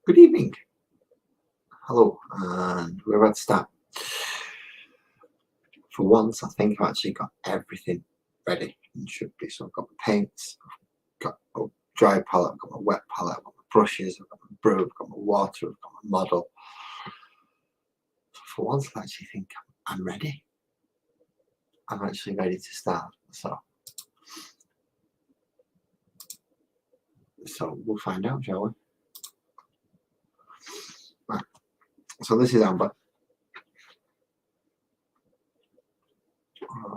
Good evening. Hello, and we're about to start. For once, I think I've actually got everything ready and should be. So I've got my paints, I've got a dry palette, I've got my wet palette, I've got my brushes, I've got my brew, I've got my water, I've got my model. So for once, I actually think I'm ready. I'm actually ready to start. So we'll find out, shall we? Right. So this is Amber.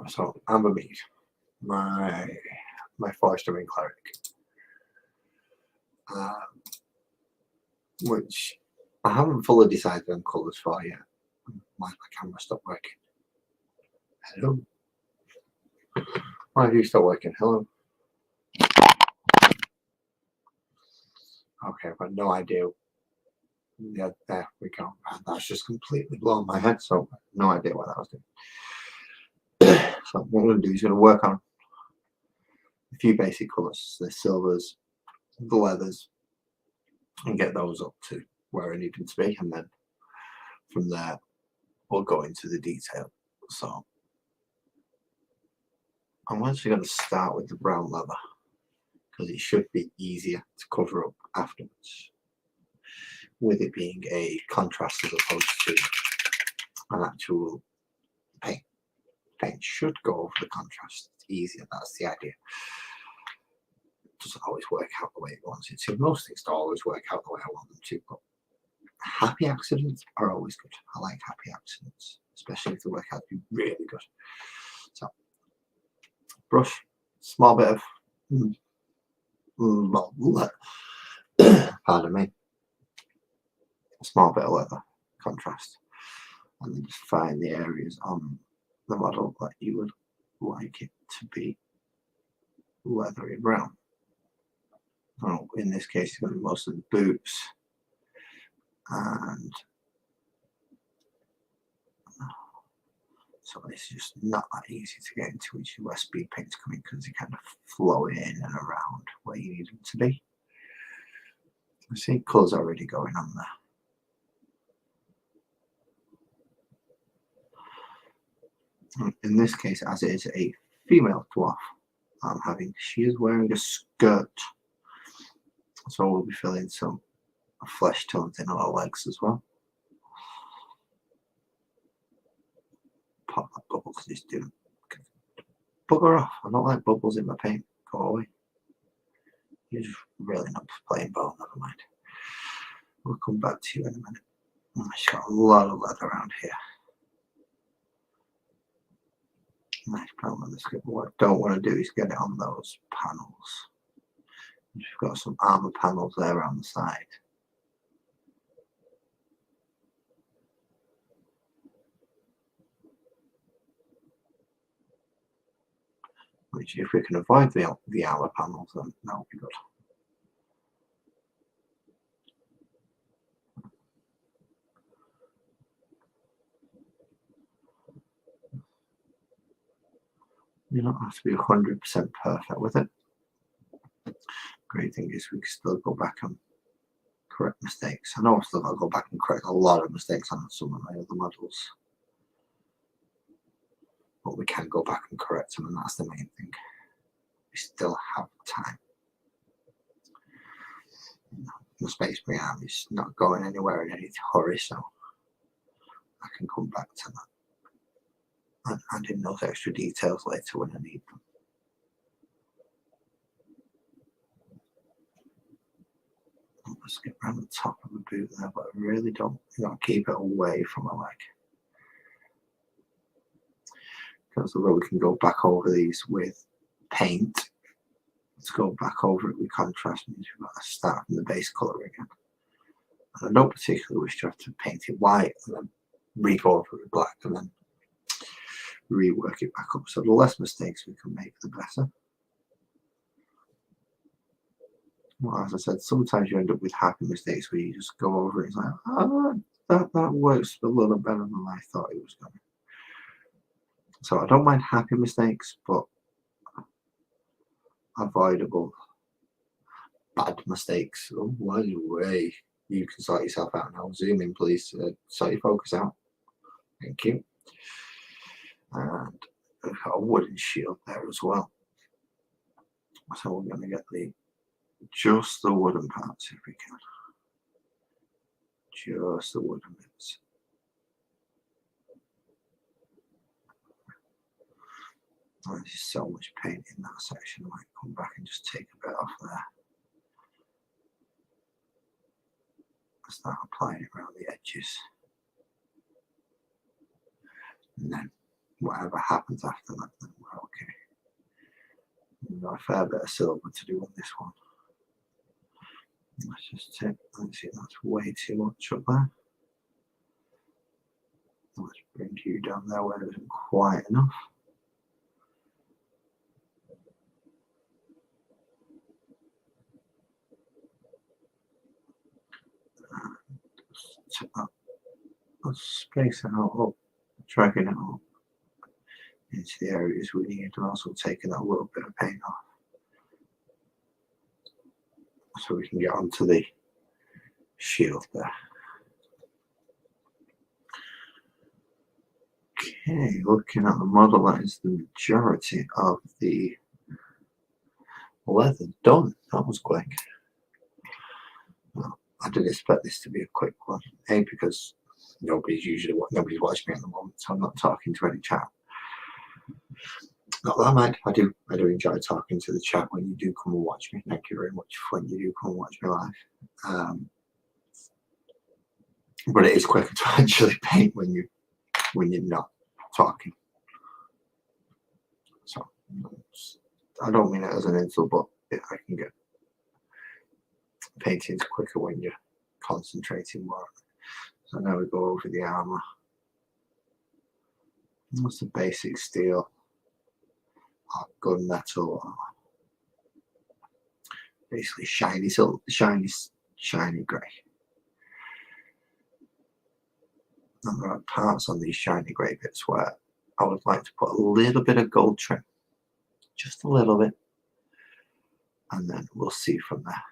So Amber Mead, my Forester Ring cleric, which I haven't fully decided on colours for yet. Why my camera stopped working? Hello. Why have you stopped working? Hello. Okay, I've got no idea. Yeah, there we go. That's just completely blown my head, so no idea what that was doing. So what I'm going to do is going to work on a few basic colours, the silvers, the leathers, and get those up to where I need them to be, and then from there we'll go into the detail. So I'm actually going to start with the brown leather because it should be easier to cover up afterwards, with it being a contrast as opposed to an actual paint. Paint should go over the contrast. It's easier, that's the idea. It doesn't always work out the way it wants it to. Most things don't always work out the way I want them to, but happy accidents are always good. I like happy accidents, especially if they work out to be really good. So, brush, small bit of pardon me, a small bit of leather contrast, and then just find the areas on the model that you would like it to be leathery brown. Oh, in this case, it's going to be most of the boots, and so it's just not that easy to get into which where speed paint's coming, because they kind of flow in and around where you need them to be. You see colours already going on there. In this case, as it is a female dwarf, she is wearing a skirt, so we'll be filling some flesh tones in her legs as well. Pop that bubble because it's doing. Bugger off! I don't like bubbles in my paint. Go away. You're just really not playing ball. Never mind. We'll come back to you in a minute. She's got a lot of leather around here. Nice brown leather script. What I don't want to do is get it on those panels. We've got some armor panels there on the side. Which, if we can avoid the armor panels, then that would be good. You don't have to be 100% perfect with it. Great thing is we can still go back and correct mistakes. I know I've still got to go back and correct a lot of mistakes on some of my other models, but we can go back and correct them, and that's the main thing. We still have time. The Space Marine Army is not going anywhere in any hurry, so I can come back to that and add in those extra details later when I need them. Let's get around the top of the boot there, but I really don't. You got to keep it away from my leg, because although we can go back over these with paint, let's go back over it with contrast. Means we've got to start from the base colour again. And I don't particularly wish to have to paint it white and then re-go over it black and then rework it back up. So the less mistakes we can make, the better. Well, as I said, sometimes you end up with happy mistakes where you just go over it. It's like, oh, that works a little better than I thought it was going to. So I don't mind happy mistakes, but avoidable bad mistakes. Oh, way. you can sort yourself out now. Zoom in, please. Sort your focus out. Thank you. And we've got a wooden shield there as well. So we're going to get just the wooden parts if we can. Just the wooden bits. Oh, there's so much paint in that section. I might come back and just take a bit off there. Start applying it around the edges. And then whatever happens after that, then we're okay. We've got a fair bit of silver to do on this one. Let's just take, let's see, that's way too much up there. Let's bring you down there where it isn't quite enough. Let's space it out up, dragging it up into the areas we need, and also taking that little bit of paint off so we can get onto the shield there. Okay, looking at the model, that is the majority of the leather done. That was quick. Well, I didn't expect this to be a quick one. A, because nobody's watching me at the moment, so I'm not talking to any chat. Not that I mind. I do enjoy talking to the chat when you do come and watch me. Thank you very much when you do come and watch me live. But it is quicker to actually paint when you're not talking. So I don't mean it as an insult, but I can get paintings quicker when you're concentrating more. So now we go over the armor. What's the basic steel? Gunmetal. Basically shiny silver, shiny grey. And there are parts on these shiny grey bits where I would like to put a little bit of gold trim, just a little bit, and then we'll see from there.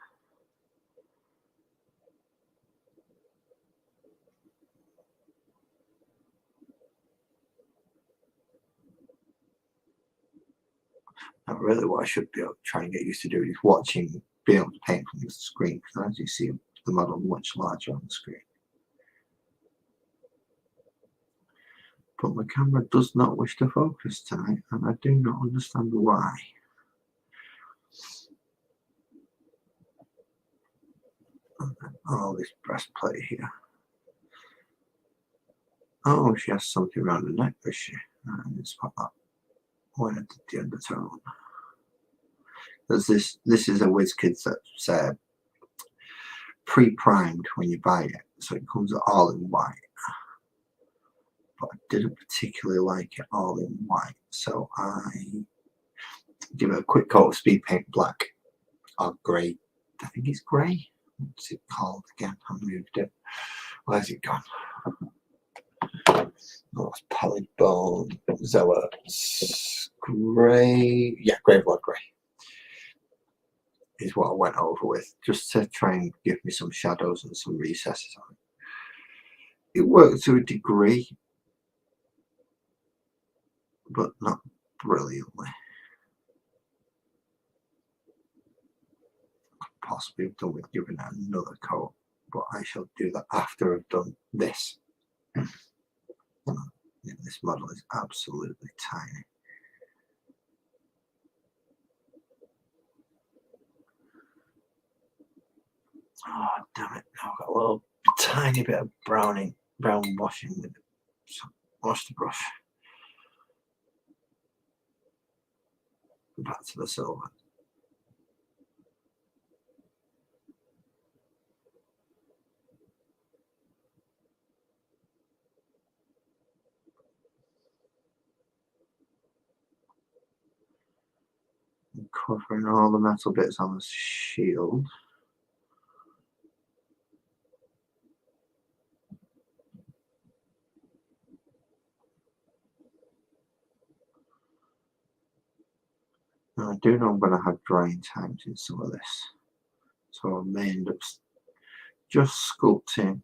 Now, really, what I should be able to try and get used to doing is watching, being able to paint from the screen, because as you see the model much larger on the screen. But my camera does not wish to focus tonight, and I do not understand why. And then, oh, this breastplate here. Oh, she has something around the neck, does she? And it's got that. Where did the undertone? There's this is a WizKids that's pre-primed when you buy it, so it comes all in white. But I didn't particularly like it all in white, so I give it a quick coat of speed paint black or grey. I think it's grey. What's it called again? I moved it. Where's it gone? Oh, it's pallid bone, zealots, grey. Yeah, grey blood grey is what I went over with, just to try and give me some shadows and some recesses on it. It worked to a degree, but not brilliantly. Could possibly have done with giving it another coat, but I shall do that after I've done this. Yeah, this model is absolutely tiny. Oh, damn it. Now I've got a little tiny bit of brown washing with it. So wash the brush. Back to the silver. And covering all the metal bits on the shield. Now I do know I'm going to have drying times in some of this, so I may end up just sculpting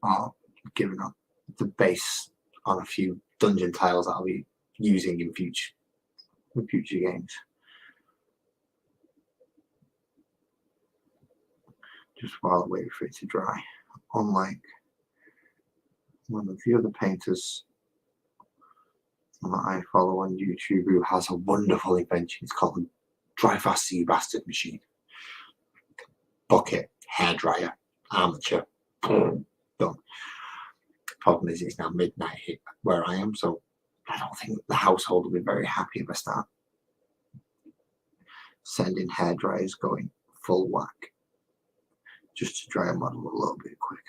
or giving up the base on a few dungeon tiles that I'll be using in future games. Just while I wait for it to dry. Unlike one of the other painters that I follow on YouTube who has a wonderful invention. It's called the Dry Fast You Bastard Machine. Bucket, hairdryer, armature, done. Problem is it's now midnight here where I am, so I don't think the household will be very happy if I start sending hairdryers going full whack just to dry a model a little bit quicker.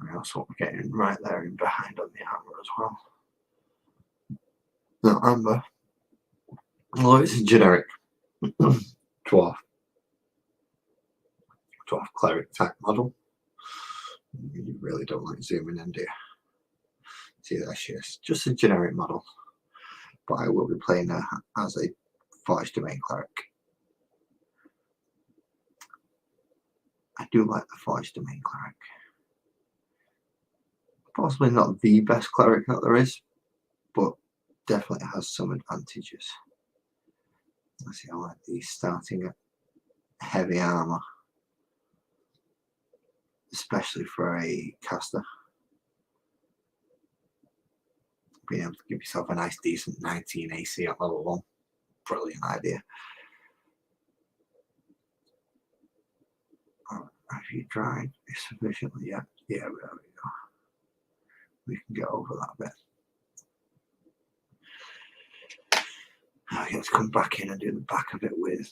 And that's what we're getting right there in behind on the armor as well. Now Amber, although it's a generic dwarf cleric type model, you really don't like zooming in, do you? See, there she is, just a generic model, but I will be playing her as a Forged Domain cleric. I do like the Forged Domain cleric. Possibly not the best cleric that there is, but definitely has some advantages. Let's see, I like these starting at heavy armor, especially for a caster. Being able to give yourself a nice decent 19 AC at level 1. Brilliant idea. Have you dried sufficiently yet? Yeah, there we go. We can get over that bit. Now let's come back in and do the back of it with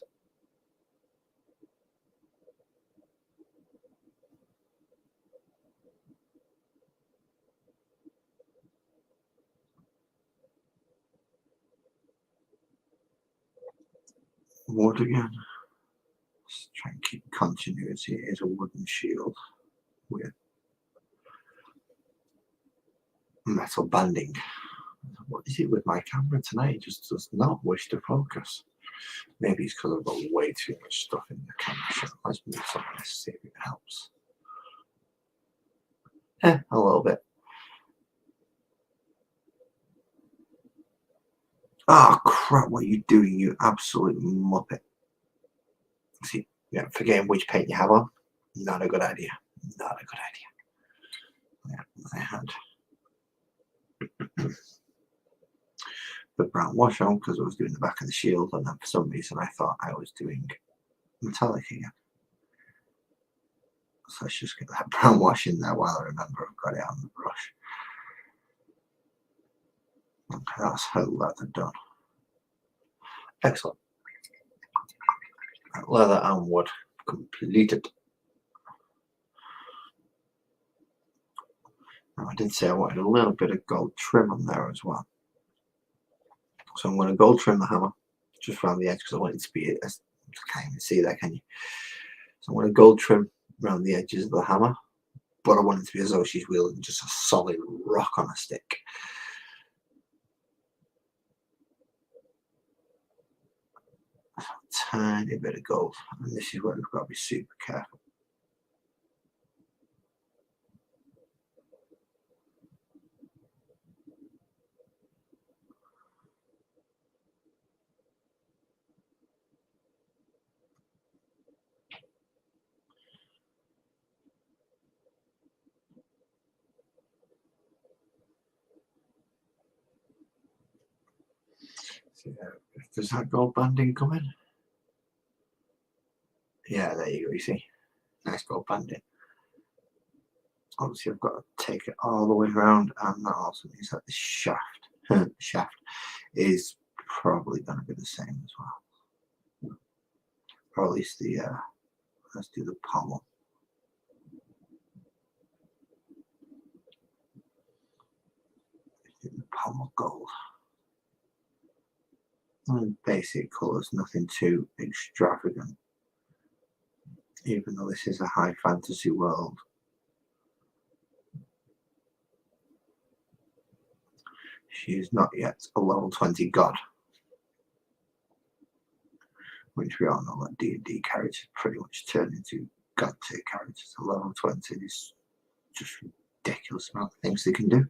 wood again. Let's try and keep continuity. It is a wooden shield with metal banding. What is it with my camera tonight? It just does not wish to focus. Maybe it's because I've got way too much stuff in the camera shot. Let's move some of this, see if it helps. A little bit. Oh crap, what are you doing, you absolute muppet? See, yeah, forgetting which paint you have on. Not a good idea. Not a good idea. Yeah, I had the brown wash on because I was doing the back of the shield, and then for some reason I thought I was doing metallic again. So let's just get that brown wash in there while I remember I've got it on the brush. Okay, that's her leather done. Excellent. Leather and wood completed. Now, I did say I wanted a little bit of gold trim on there as well. So I'm going to gold trim the hammer just around the edge because I want it to be, I can't even see that, can you? So I'm going to gold trim around the edges of the hammer, but I want it to be as though she's wielding just a solid rock on a stick. A tiny bit of gold, and this is where we've got to be super careful. See, does that gold banding come in? Yeah, there you go, you see. Nice gold banding. Obviously I've got to take it all the way around, and that also means that the shaft is probably going to be the same as well. Or at least the, let's do the pommel. The pommel gold. And basic colours, nothing too extravagant. Even though this is a high fantasy world. She is not yet a level 20 god. which we all know that D&D characters pretty much turn into god tier characters. A level 20 is just ridiculous amount of things they can do.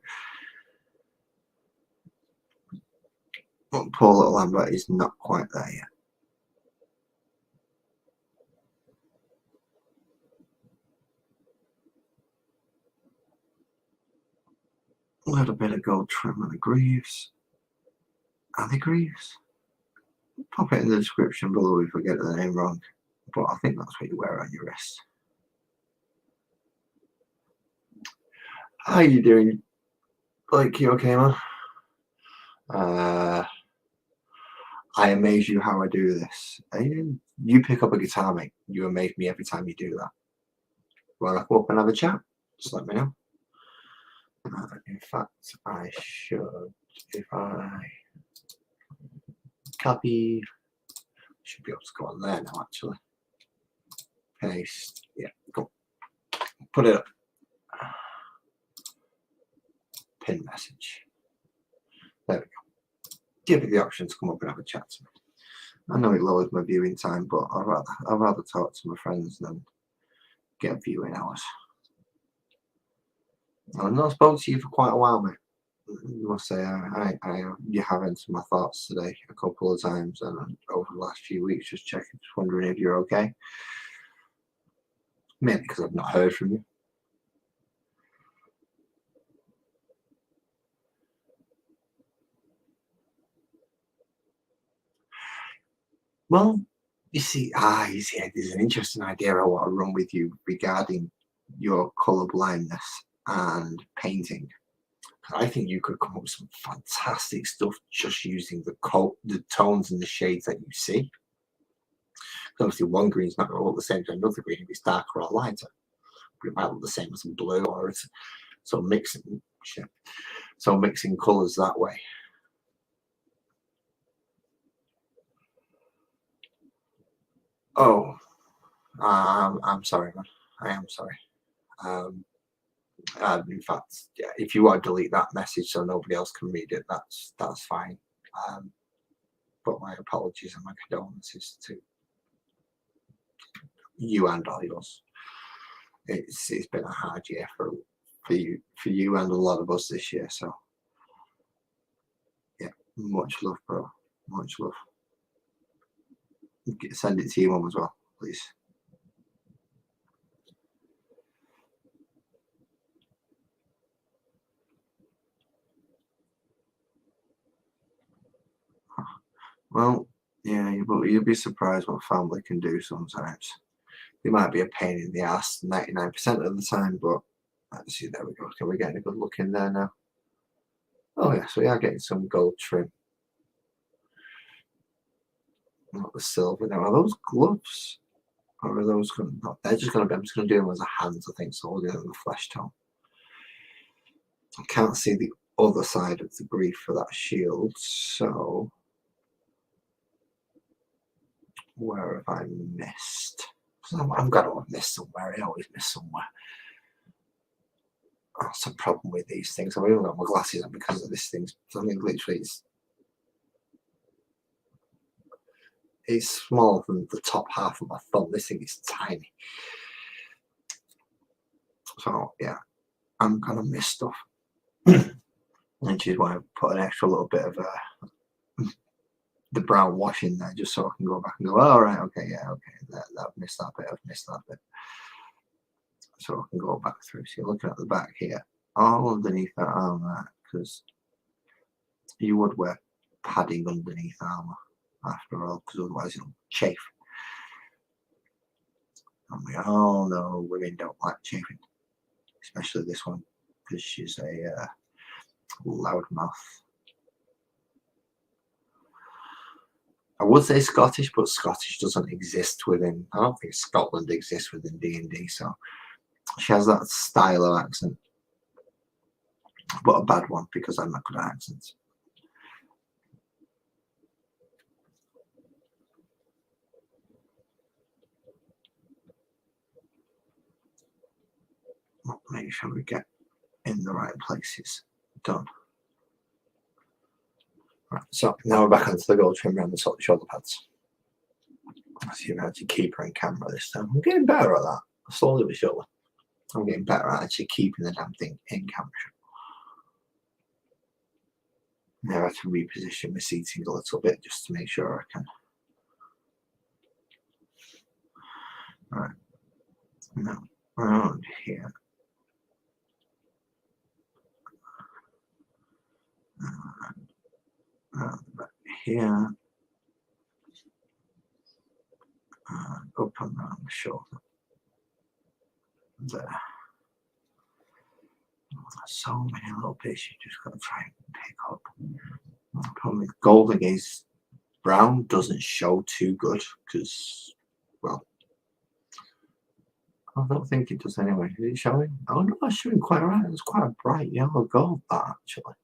But poor little Amber is not quite there yet. A little bit of gold trim on the greaves. Are they greaves? Pop it in the description below if I get the name wrong. But I think that's what you wear on your wrist. How you doing? Like, you okay, man? I amaze you how I do this. You pick up a guitar, mate. You amaze me every time you do that. Want to come up and have a chat? Just let me know. In fact, I should, if I copy, should be able to go on there now, actually. Paste, yeah, go. Put it up. Pin message. There we go. Give it the option to come up and have a chat to me. I know it lowers my viewing time, but I'd rather talk to my friends than get viewing hours. I've not spoken to you for quite a while, mate. I must say, you have entered my thoughts today a couple of times, and over the last few weeks, just checking, just wondering if you're okay. Maybe because I've not heard from you. Well, you see, there's an interesting idea I want to run with you regarding your colour blindness and painting. I think you could come up with some fantastic stuff just using the tones and the shades that you see. Obviously, one green's not going to look the same to another green if it's darker or lighter, but it might look the same as a blue, or it's so mixing colours that way. Oh, I'm sorry, man. I am sorry. In fact, yeah, if you want to delete that message so nobody else can read it, that's fine. But my apologies and my condolences to you and all yours. It's been a hard year for you and a lot of us this year. So yeah, much love, bro. Much love. Send it to your mum as well, please. Well, yeah, but you'll be surprised what family can do sometimes. They might be a pain in the ass 99% of the time, but let's see, there we go. Okay, we're getting a good look in there now. Oh yeah, so we are getting some gold trim. Not the silver now. Are those gloves? Or are those going to, no, they're just going to be, I'm just going to do them as a hands, I think, so we'll do them the flesh tone. I can't see the other side of the grief for that shield, so where have I missed? I'm going to have missed somewhere. I always miss somewhere. That's a problem with these things. I've even got my glasses on because of this thing. I mean, literally, it's smaller than the top half of my thumb. This thing is tiny. So yeah, I'm gonna miss stuff, which is why I put an extra little bit of the brown wash in there, just so I can go back and go, all right, okay, yeah, okay, I've missed that bit, I've missed that bit, so I can go back through. So you're looking at the back here, all underneath that armor, because you would wear padding underneath armor after all, because otherwise it'll chafe. And we all know women don't like chafing, especially this one, because she's a loudmouth. I would say Scottish, but Scottish doesn't exist within, I don't think Scotland exists within D&D, so she has that style of accent, but a bad one because I'm not good at accents. Make sure we get in the right places. Done. Right, so now we're back onto the gold trim around the shoulder pads. Let's see if I actually keep her in camera this time. I'm getting better at that, slowly but surely. I'm getting better at actually keeping the damn thing in camera. Now I have to reposition my seating a little bit just to make sure I can. Right. Now, around here. Back here. Up and around the shoulder. There. So many little bits you just got to try and pick up. The problem with gold against brown doesn't show too good because, well, I don't think it does anyway. Is it showing? Oh no, it's showing quite right. It's quite a bright yellow gold, that actually.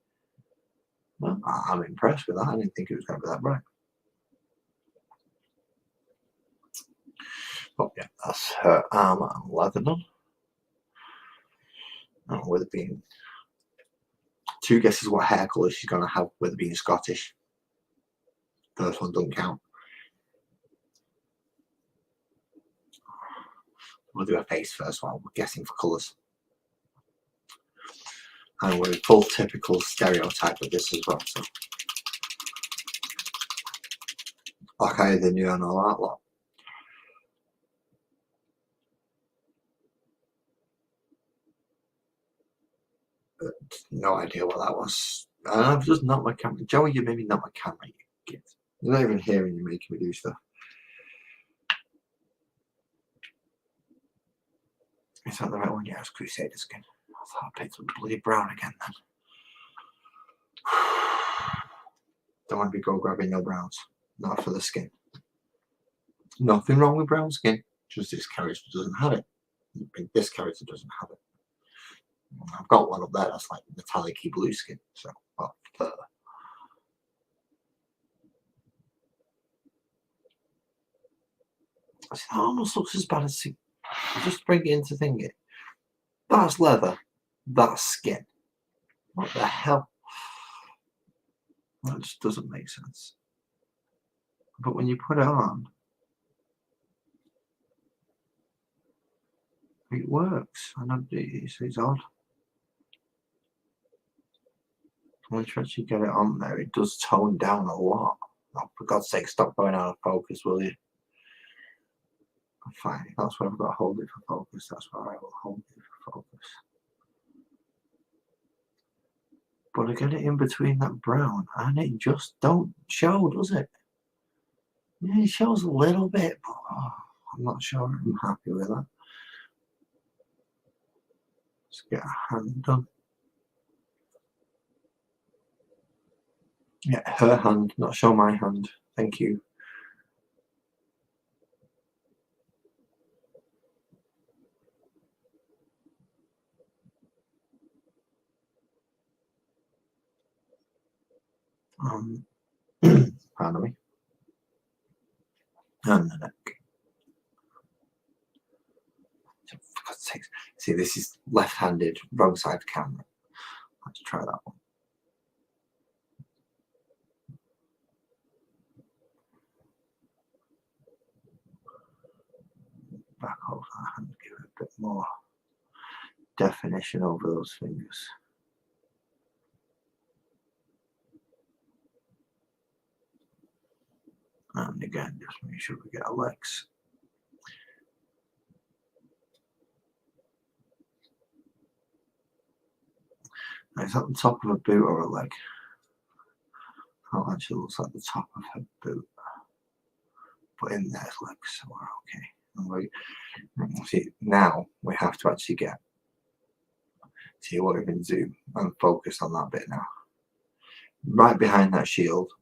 Well, I'm impressed with that. I didn't think it was going to be that bright. Oh yeah, that's her armour and leather done. And with it being 2 guesses what hair colour she's going to have with it being Scottish. First one doesn't count. We'll do a face first while we're guessing for colours. And we're in full typical stereotype of this as well. So, like I either knew and all that lot. But no idea what that was. I've just not my camera. Joey, you maybe not my camera. You get. You're not even hearing you making me do stuff. Is that the right one? Yeah, it's Crusader skin. I thought I picked up bloody brown again then. Don't want to be go grabbing no browns. Not for the skin. Nothing wrong with brown skin. Just this character doesn't have it. This character doesn't have it. I've got one up there that's like metallic-y blue skin. So, well, fur. That almost looks as bad as just bring it into thinking. That's leather. That's skin. What the hell? That just doesn't make sense. But when you put it on, it works. And it's odd. Once you actually get it on there, it does tone down a lot. Oh, for God's sake, stop going out of focus, will you? Fine, if that's where I've got to hold it for focus, that's where I will hold it for focus. But I get it in between that brown, and it just don't show, does it? Yeah, it shows a little bit, but I'm not sure I'm happy with that. Let's get a hand done. Yeah, her hand, not show my hand. Thank you. Pardon me. And the neck. For God's sake. See, this is left-handed, wrong side camera. Let's try that one. Back over that hand, give it a bit more definition over those fingers. And again, just make sure we get our legs. Now, is that the top of a boot or a leg? That actually looks like the top of her boot. But in there's legs, so we're okay. And see, now we have to actually see what we can zoom and focus on that bit now. Right behind that shield,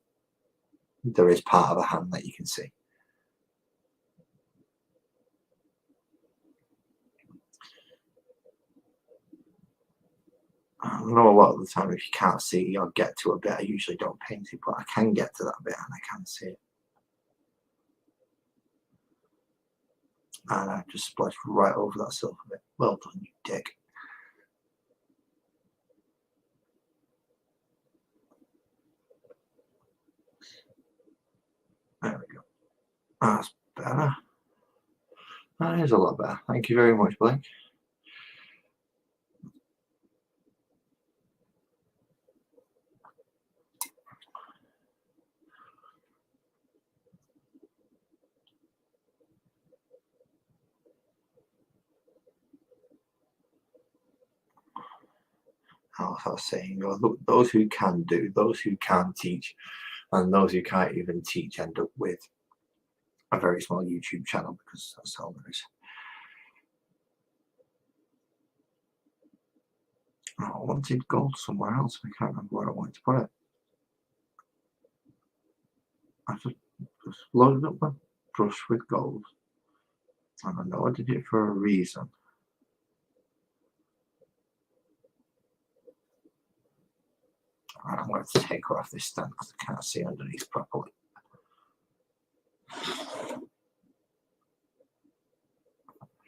there is part of a hand that you can see. I know a lot of the time if you can't see or get to a bit, I usually don't paint it, but I can get to that bit and I can see it. And I've just splashed right over that silver bit. Well done, you dick. There we go. That's better. better. That is a lot better. Thank you very much, Blake. As I was saying, those who can do, those who can teach, and those who can't even teach end up with a very small YouTube channel, because that's all there is. Oh, I wanted gold somewhere else. I can't remember where I wanted to put it. I just loaded up my brush with gold, and I know I did it for a reason. Right, I'm going to take her off this stand because I can't see underneath properly.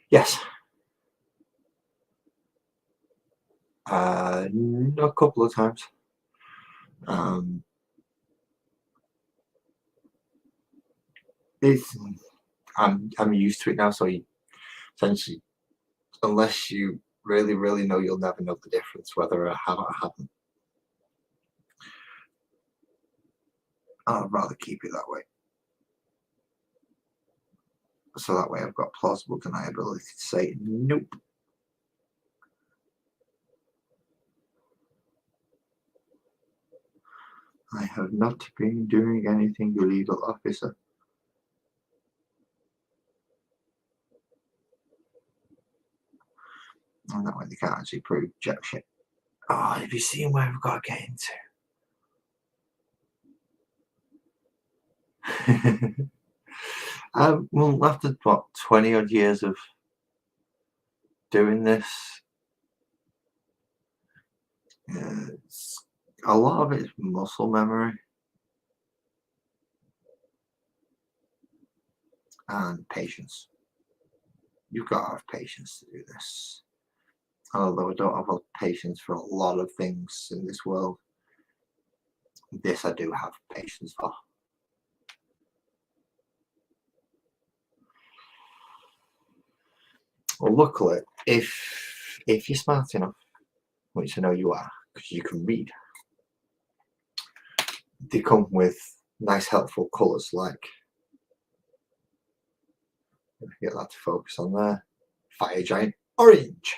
Yes. A couple of times. I'm used to it now, so you essentially, unless you really know, you'll never know the difference whether I have or haven't. I'd rather keep it that way. So that way I've got plausible deniability to say nope. I have not been doing anything illegal, officer. And that way they can't actually prove jack shit. Oh, have you seen where we've got to get into? Well, after what, 20 odd years of doing this, a lot of it is muscle memory and patience. You've got to have patience to do this. Although I don't have patience for a lot of things in this world, this I do have patience for. Well, luckily, if you're smart enough, which I know you are, because you can read, they come with nice helpful colours like, get that to focus on there, Fire Giant Orange.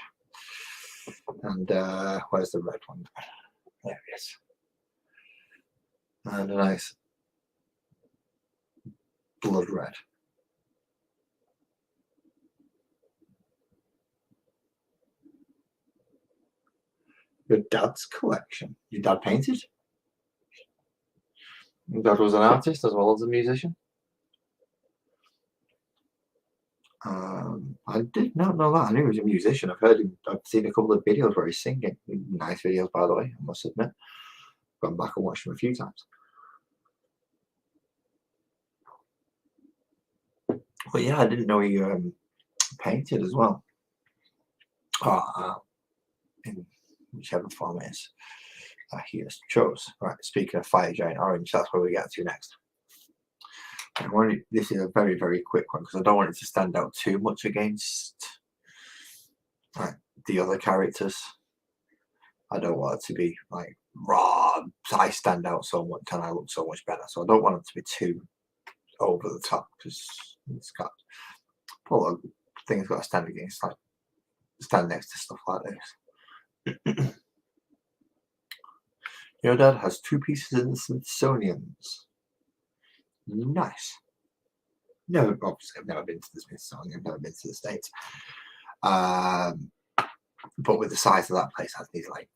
And where's the red one? There it is. And a nice blood red. Your dad's collection. Your dad painted? Your dad was an artist as well as a musician? I did not know that. I knew he was a musician. I've seen a couple of videos where he's singing. Nice videos, by the way, I must admit. Gone back and watched them a few times. But yeah, I didn't know he painted as well. In whichever form it is he has chose. Right, speaking of Fire Giant Orange, that's where we get to next. This is a very quick one because I don't want it to stand out too much against the other characters. I don't want it to be like raw. I stand out so much and I look so much better. So I don't want it to be too over the top because it's got a lot of things got to stand against, like stand next to stuff like this. Your dad has 2 pieces in the Smithsonian's. Nice. No, obviously I've never been to the Smithsonian. I've never been to the States. But with the size of that place, I'd need like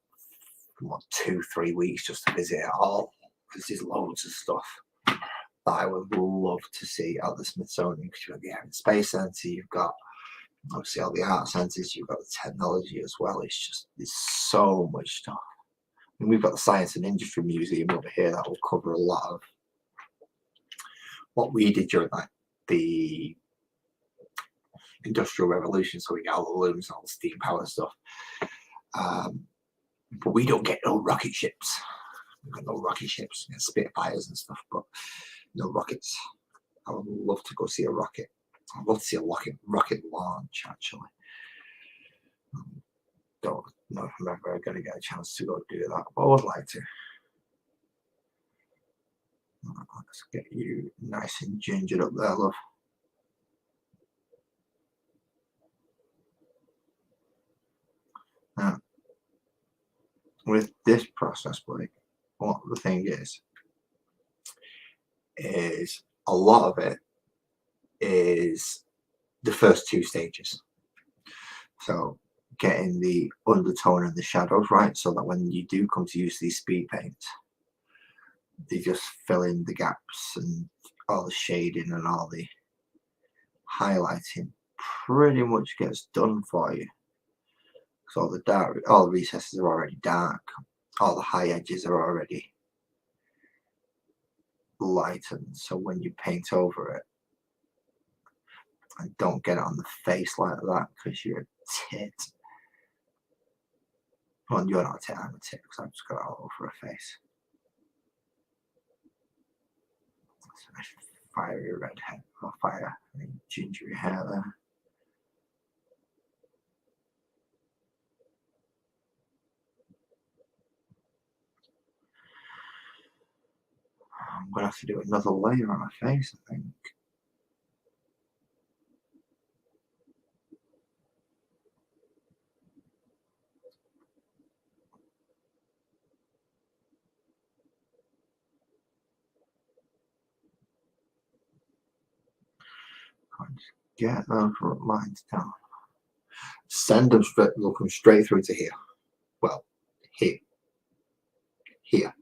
2-3 weeks just to visit it all, because there's loads of stuff that I would love to see at the Smithsonian. Because you've got the Air and Space Centre, you've got obviously all the art centres, you've got the technology as well. There's so much stuff. And we've got the Science and Industry Museum over here that will cover a lot of what we did during the Industrial Revolution. So we got all the looms and all the steam power stuff. But we don't get no rocket ships. We've got no rocket ships, Spitfires and stuff, but no rockets. I would love to go see a rocket. I'd love to see a rocket launch, actually. Don't know if I'm ever going to get a chance to go do that, but I would like to. Let's get you nice and gingered up there, love. Now, with this process, Blake, what the thing is a lot of it is the first two stages. So getting the undertone and the shadows right, so that when you do come to use these speed paints, they just fill in the gaps, and all the shading and all the highlighting pretty much gets done for you. So all the recesses are already dark, all the high edges are already lightened. So when you paint over it, and don't get it on the face like that, because you're a tit. Well, you're not a tit, I'm a tit, because I've just got it all over her face. Nice fiery red hair, or fire, gingery hair there. I'm going to have to do another layer on her face, I think. Get those lines down. Send them straight, look them straight through to here. Well, here. Here.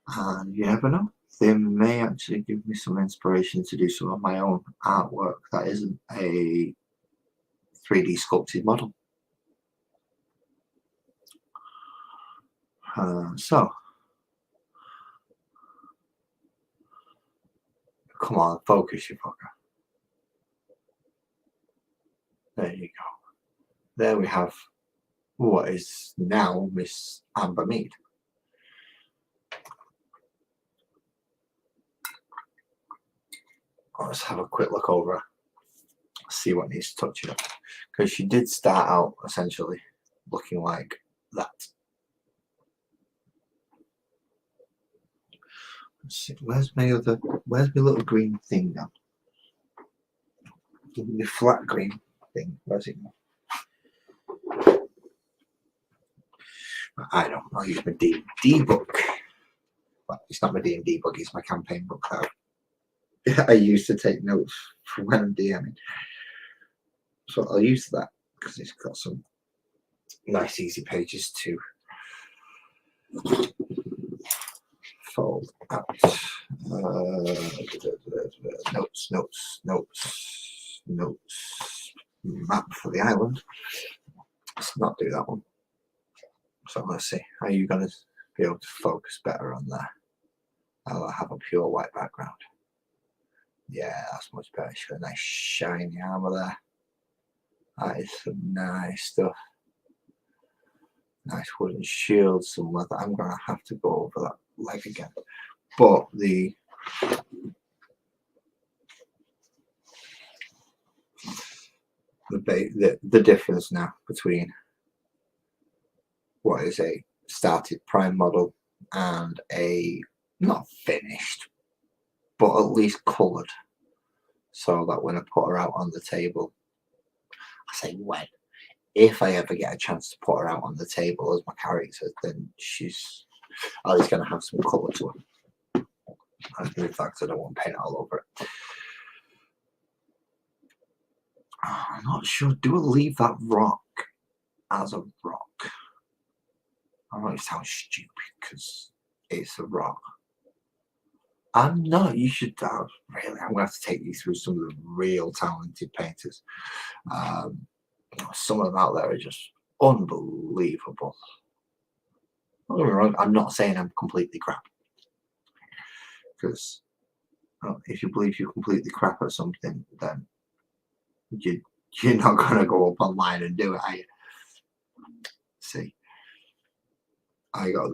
And you never know, they may actually give me some inspiration to do some of my own artwork that isn't a 3D sculpted model. So, come on, focus, you fucker. There you go. There we have what is now Miss Amber Mead. Let's have a quick look over her, see what needs touching up, because she did start out essentially looking like that. Let's see, where's my little green thing now? The flat green thing, where's it? I don't know, I'll use my D&D book. Well, it's not my D&D book, it's my campaign book that I used to take notes for when I'm DMing. So I'll use that because it's got some nice easy pages to fold out. Notes. Map for the island. Let's not do that one. So let's see. Are you going to be able to focus better on there? I'll have a pure white background. Yeah, that's much better. She's got a nice shiny armor there. That is some nice stuff. Nice wooden shield, some leather. I'm going to have to go over that leg again. But the difference now between what is a started prime model and a not finished, but at least coloured, so that when I put her out on the table, I say when, if I ever get a chance to put her out on the table as my character, then she's at least going to have some colour to her. And in fact, I don't want to paint all over it. I'm not sure. Do I leave that rock as a rock? I know it sounds stupid because it's a rock. I'm not. You should have. Really, I'm going to have to take you through some of the real talented painters. Some of them out there are just unbelievable. Don't get me wrong, I'm not saying I'm completely crap. Because if you believe you're completely crap at something, then you're not going to go up online and do it, are you? see. I got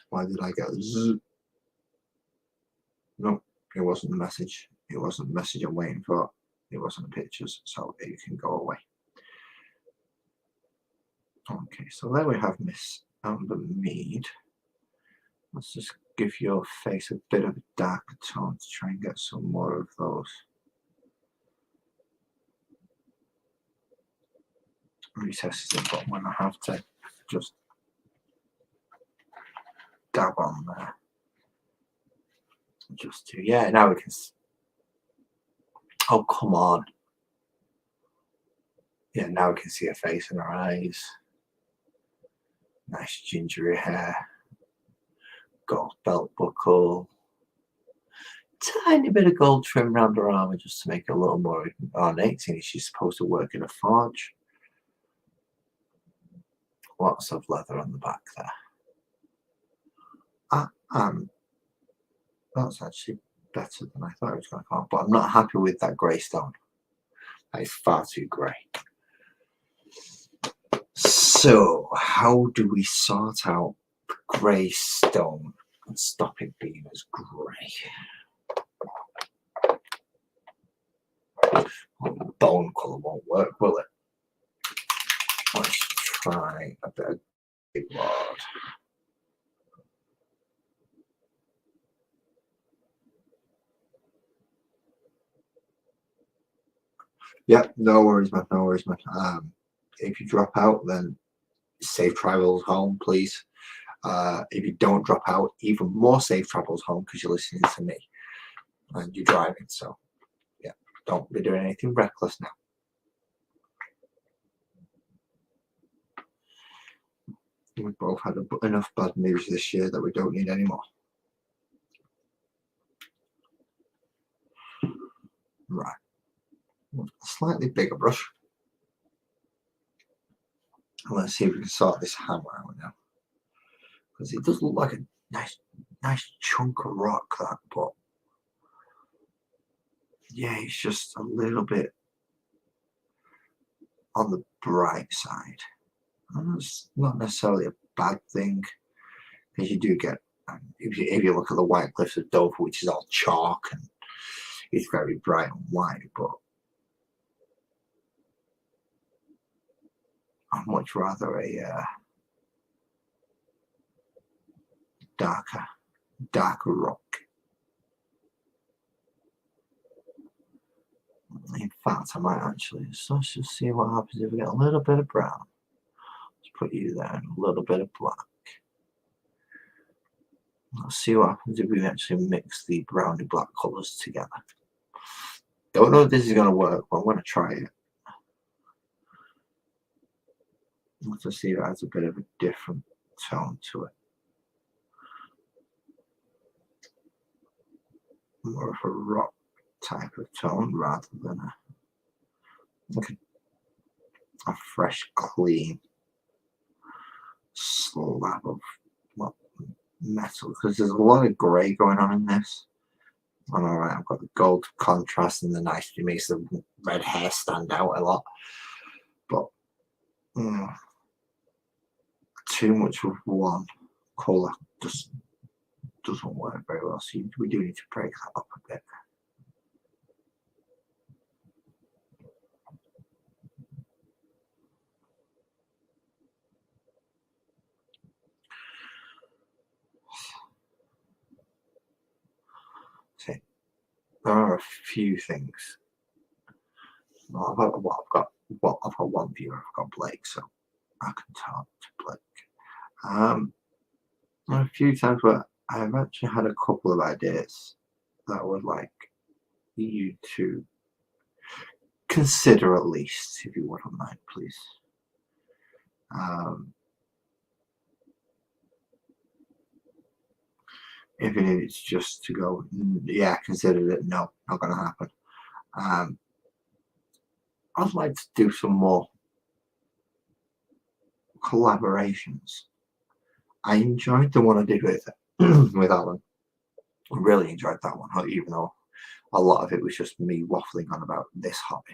why did I get z? No, it wasn't the message. It wasn't the message I'm waiting for. It wasn't the pictures, so it can go away. Okay, so there we have Miss Amber Mead. Let's just give your face a bit of a darker tone to try and get some more of those recesses at the bottom when I have to just dab on there. Just to, yeah, now we can. Oh, come on. Yeah, now we can see her face and her eyes. Nice gingery hair. Gold belt buckle. Tiny bit of gold trim around her armor just to make it a little more ornate, seeing she's supposed to work in a forge. Lots of leather on the back there. That's actually better than I thought it was going to come out, but I'm not happy with that grey stone. That is far too grey. So, how do we sort out the grey stone and stop it being as grey? Well, the bone colour won't work, will it? Let's try a bit of big lord. Yep, no worries, man. No worries, man. If you drop out, then safe travels home, please. If you don't drop out, even more safe travels home because you're listening to me and you're driving. So, yeah, don't be doing anything reckless now. We've both had enough bad news this year that we don't need any more. Right. A slightly bigger brush. Let's see if we can sort this hammer out now. Because it does look like a nice chunk of rock, that, but yeah, it's just a little bit on the bright side. And it's not necessarily a bad thing, because you do get, if you look at the White Cliffs of Dover, which is all chalk and it's very bright and white, but I'd much rather a darker rock. In fact, I might actually, so let's just see what happens if we get a little bit of brown. Let's put you there and a little bit of black. Let's see what happens if we actually mix the brown and black colours together. Don't know if this is going to work, but I'm going to try it. Let's just see if it has a bit of a different tone to it. More of a rock type of tone rather than a fresh, clean slab of metal, because there's a lot of grey going on in this. And alright, I've got the gold contrast and the nice, it makes the red hair stand out a lot, but too much of one colour just doesn't work very well, so we do need to break that up a bit. See, there are a few things. Well, I've got one viewer, I've got Blake, so I can talk to Blake. A few times where I've actually had a couple of ideas that I would like you to consider, at least, if you wouldn't mind, please. If it is just to go, yeah, consider it, no, not going to happen. I'd like to do some more collaborations. I enjoyed the one I did with Alan. I really enjoyed that one, even though a lot of it was just me waffling on about this hobby.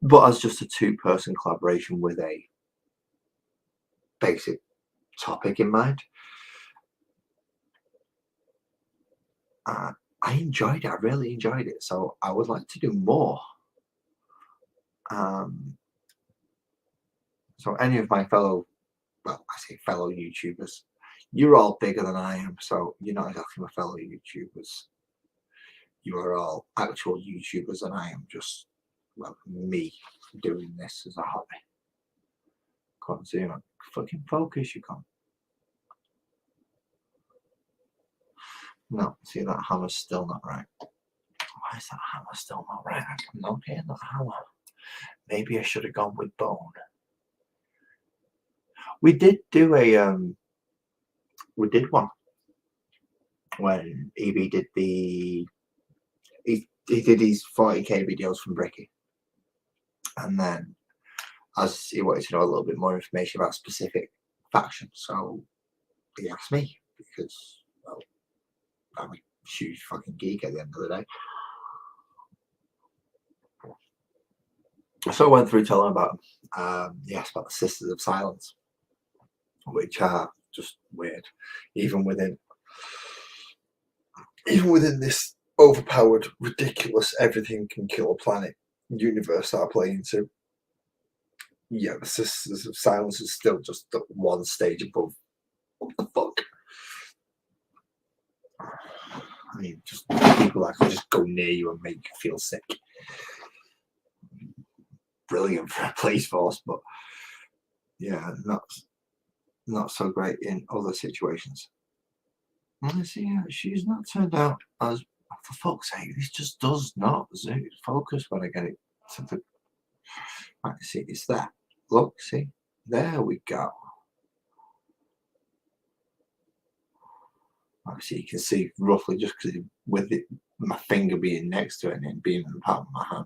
But as just a two-person collaboration with a basic topic in mind. I enjoyed it. I really enjoyed it. So I would like to do more. So any of my fellow, well, I say fellow YouTubers, you're all bigger than I am. So you're not exactly my fellow YouTubers. You are all actual YouTubers, and I am just, well, me doing this as a hobby. Can't see you. Fucking focus, you can't. No, see, that hammer's still not right. Why is that hammer still not right? I'm not getting that hammer. Maybe I should have gone with bone. We did do a we did one when EB did the he did his 40k videos from Bricky, and then as he wanted to know a little bit more information about specific factions, so he asked me because, well, I'm a huge fucking geek at the end of the day. So I went through telling about he asked about the Sisters of Silence, which are just weird, even within this overpowered, ridiculous, everything can kill a planet universe that I play into. Yeah, the Sisters of Silence is still just one stage above. What the fuck? I mean, just people that can just go near you and make you feel sick. Brilliant for a police force, but yeah, not so great in other situations. See, she's not turned out as, for fuck's sake, this just does not focus when I get it to the, right, see, it's there. Look, see, there we go. Obviously, you can see roughly just because with it, my finger being next to it and it being in the palm of my hand.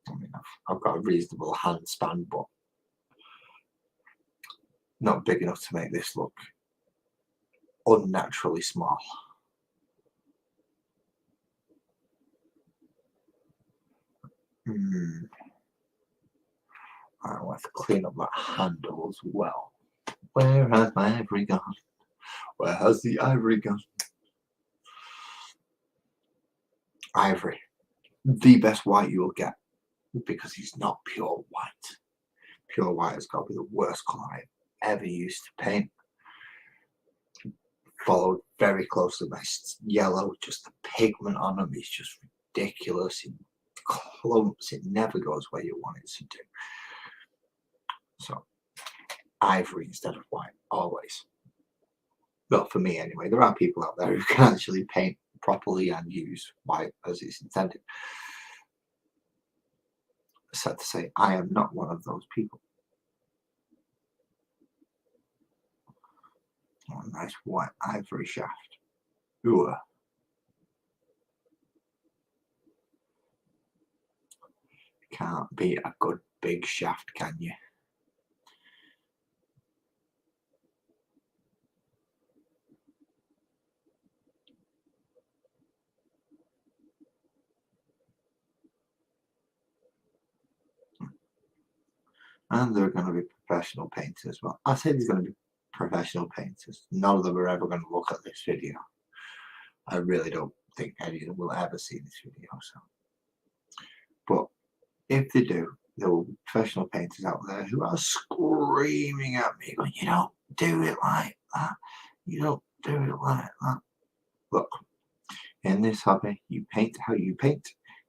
I mean, I've got a reasonable hand span, but not big enough to make this look unnaturally small. I'll have to clean up that handle as well. Where has my ivory gone? Where has the ivory gone? Ivory, the best white you will get, because he's not pure white. Pure white has got to be the worst colour I've ever used to paint. Followed very closely by yellow. Just the pigment on them is just ridiculous. It clumps. It never goes where you want it to do. So ivory instead of white, always. Well, for me anyway. There are people out there who can actually paint properly and use white as it's intended. Sad to say, I am not one of those people. Oh, nice white ivory shaft. Ooh. Can't beat a good big shaft, can you? And they're going to be professional painters as well. I say there's going to be professional painters. None of them are ever going to look at this video. I really don't think any of them will ever see this video. So, but if they do, there will be professional painters out there who are screaming at me, going, "You don't do it like that. You don't do it like that." Look, in this hobby, you paint how you paint,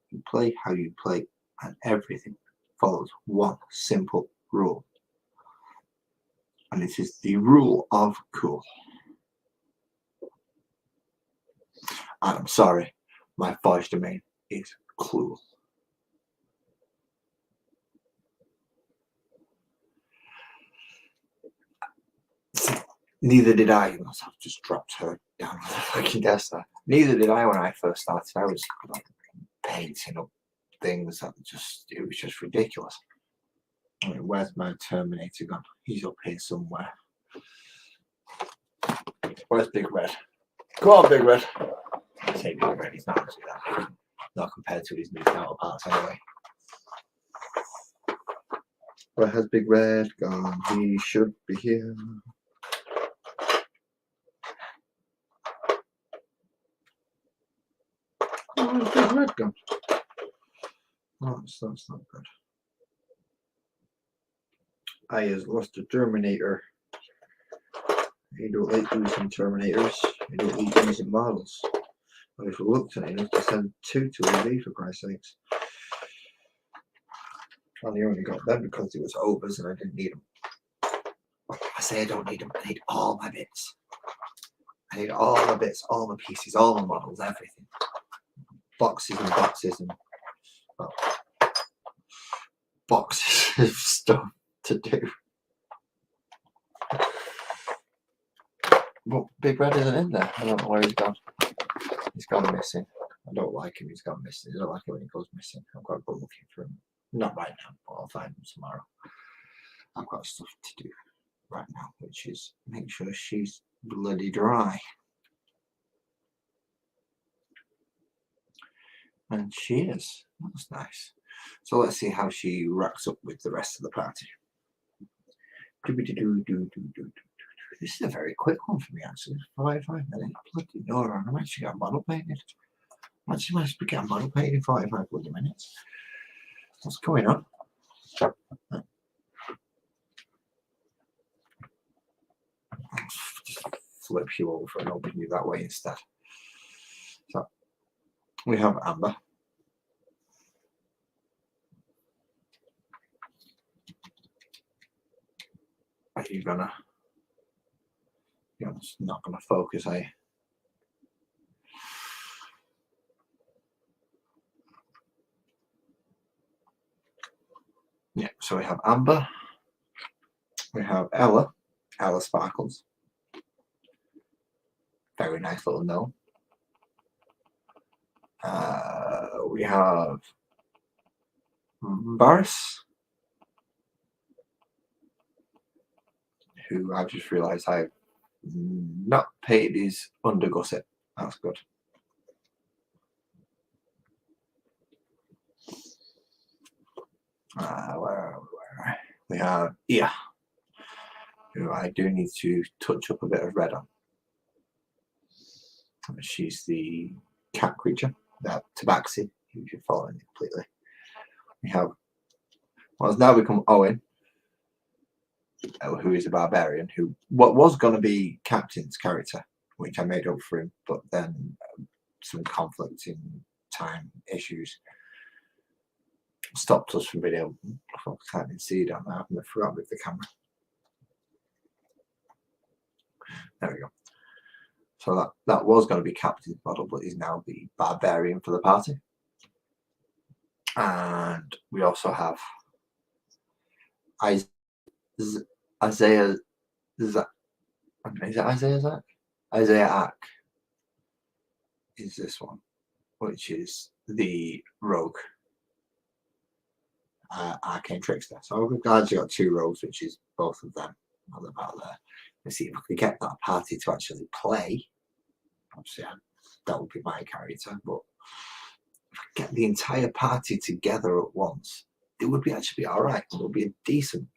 you play how you play, and everything follows one simple rule. And it is the rule of cool. And I'm sorry, my forge domain is cool. Neither did I. I've just dropped her down on the fucking desk there. Neither did I when I first started. I was like painting up things that it was just ridiculous. I mean, where's my Terminator gone? He's up here somewhere. Where's Big Red? Come on, Big Red. I say Big Red, he's not actually that big. Not compared to his new counterparts anyway. Where has Big Red gone? He should be here. Oh, where's Big Red gone? Oh, that's not good. I has lost a Terminator. I don't like using Terminators. I don't like using models. But if reluctant enough to send 2 to EV, for Christ's sakes. I only got them because it was overs and I didn't need them. I say I don't need them. I need all my bits. I need all my bits, all my pieces, all my models, everything. Boxes and boxes and well, boxes of stuff to do. But Big Red isn't in there. I don't know where he's gone. He's gone missing. I don't like him. He's gone missing. I don't like it when he goes missing. I've got to go looking for him. Not right now, but I'll find him tomorrow. I've got stuff to do right now, which is make sure she's bloody dry. And she is. That's nice. So let's see how she racks up with the rest of the party. This is a very quick one for me, actually. 5 minutes. Bloody no, I'm actually got a model painted. I'm actually managed to get a model painted in 45 bloody minutes. What's going on? Just flip you over and open you that way instead. So we have Amber. Are you gonna? You're not gonna focus, are you? Yeah. So we have Amber. We have Ella. Ella Sparkles. Very nice little gnome. We have Boris, who I've just realised I've not paid his undergusset. That's good. Where we have Ia, who I do need to touch up a bit of red on. She's the cat creature, that tabaxi, who you're following completely. We have what has now become Owen, who is a barbarian, who what was going to be Captain's character, which I made up for him, but then some conflicting time issues stopped us from being able to I didn't see it on that. I forgot with the camera. There we go. So that was going to be Captain's model, but he's now the barbarian for the party. And we also have Isaiah. Is it Isaiah Zach? Isaiah Ack is this one, which is the rogue arcane trickster. So we've actually got 2 rogues, which is both of them on the battle there. Let's see if I could get that party to actually play. Obviously, that would be my character, but if I get the entire party together at once, it would be actually be all right. It'll be a decent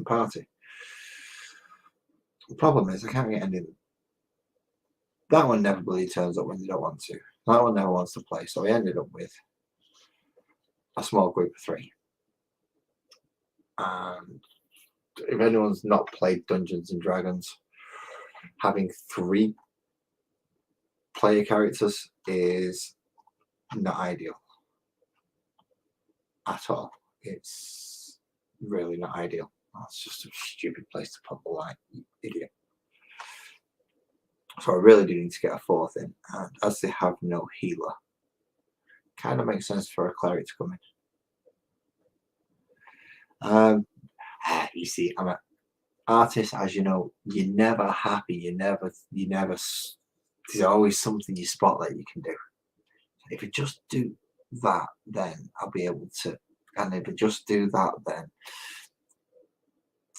party. The problem is I can't get any. That one never really turns up when they don't want to. That one never wants to play, so I ended up with a small group of 3. And if anyone's not played Dungeons and Dragons, having 3 player characters is not ideal at all. It's really not ideal. That's just a stupid place to put the line, you idiot. So I really do need to get a 4th in, and as they have no healer, kind of makes sense for a cleric to come in. You see, I'm an artist, as you know. You're never happy. You never. There's always something you spot that you can do. If you just do that, then I'll be able to. And if I just do that, then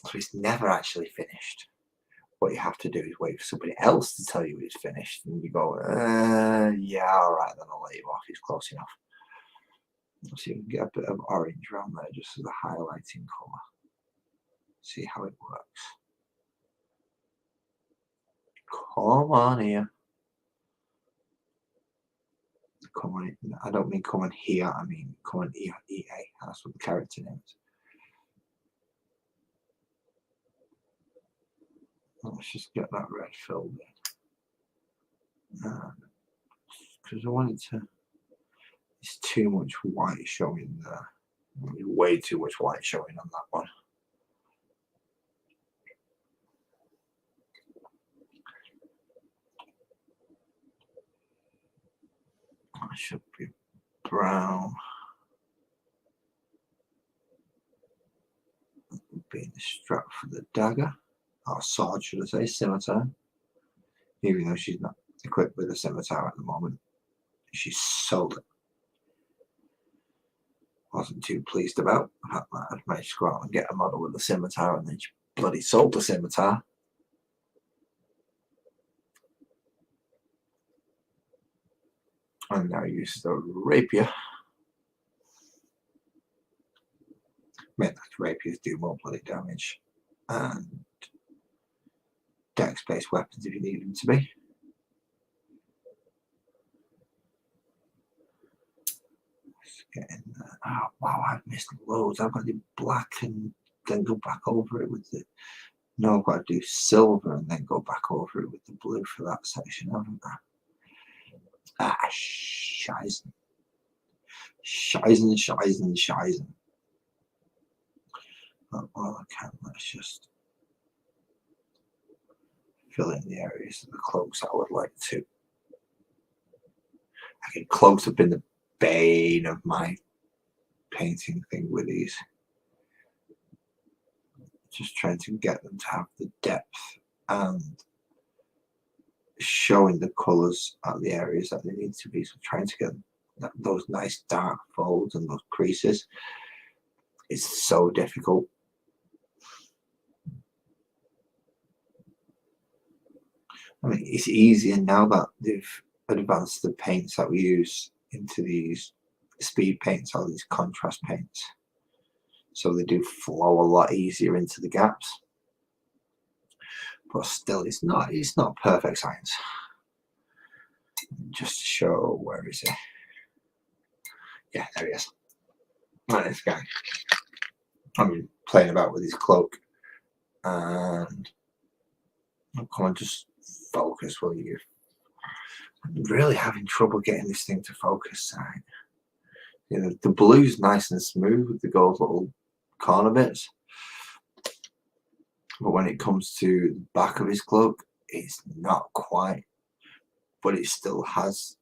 so it's never actually finished. What you have to do is wait for somebody else to tell you it's finished, and you go, yeah, all right, then I'll let you off. It's close enough. So you can get a bit of orange around there just as a highlighting colour. See how it works. Come on here. Come on, I don't mean come on here, I mean come on EA. That's what the character name is. Let's just get that red filled in. Because I wanted to, it's too much white showing there. Way too much white showing on that one. That should be brown. Being the strap for the dagger, or sword should I say, scimitar. Even though she's not equipped with a scimitar at the moment, she sold it. Wasn't too pleased about the fact that I'd managed to go out and get a model with a scimitar and then she bloody sold the scimitar. And now use the rapier. Meant that rapiers do more bloody damage and dex-based weapons if you need them to be. Let's get in there. Oh wow, I've missed loads. I've got to do black and then go back over it with the. No, I've got to do silver and then go back over it with the blue for that section, haven't I? Ah, shizen. Shizen. Oh, well, I can. Let's just fill in the areas of the cloaks I would like to. I can close up in the bane of my painting thing with these. Just trying to get them to have the depth and showing the colours at the areas that they need to be. So trying to get those nice dark folds and those creases is so difficult. I mean, it's easier now that they've advanced the paints that we use into these speed paints or these contrast paints. So they do flow a lot easier into the gaps. But still, it's not perfect science. Just to show, where is it? Yeah, there he is. Right, this guy. I've been playing about with his cloak. And come on, just focus, will you? I'm really having trouble getting this thing to focus. Right? You know, the blue's nice and smooth with the gold little corner bits. But when it comes to the back of his cloak, it's not quite. But it still has,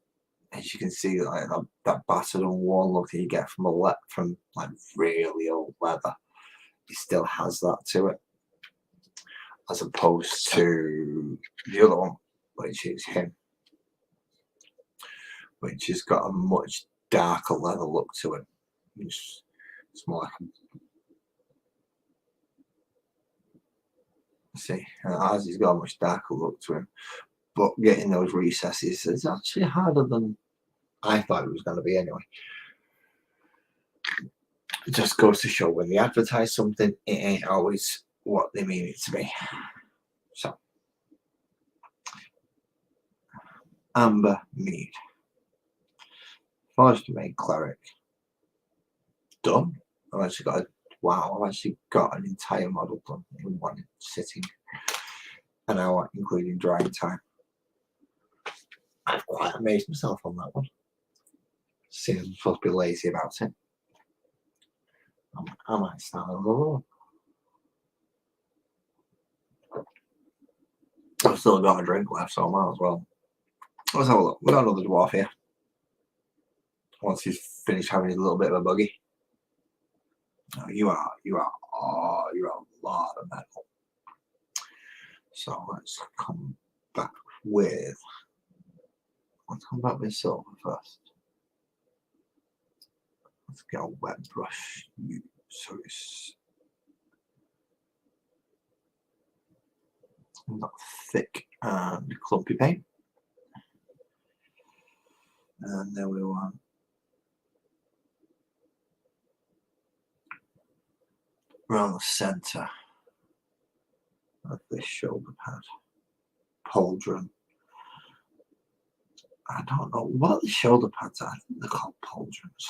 as you can see, like that battered and worn look that you get from like really old leather. It still has that to it, as opposed to the other one, which is him, which has got a much darker leather look to it. It's more like see, as he's got a much darker look to him, but getting those recesses is actually harder than I thought it was going to be anyway. It just goes to show when they advertise something, it ain't always what they mean it to be. So, Amber Mead, Forged to Make Cleric, done. I've actually got an entire model done in one sitting, an hour, including drying time. I've quite amazed myself on that one. Seeing I'm supposed to be lazy about it. I might start another one. I've still got a drink left, so I might as well. Let's have a look. We've got another dwarf here. Once he's finished having a little bit of a buggy. Oh, you're a lot of metal. So let's come back with silver first. Let's get a wet brush. So it's not thick and clumpy paint. And then we want around the centre of this shoulder pad. Pauldron. I don't know what the shoulder pads are. I think they're called pauldrons.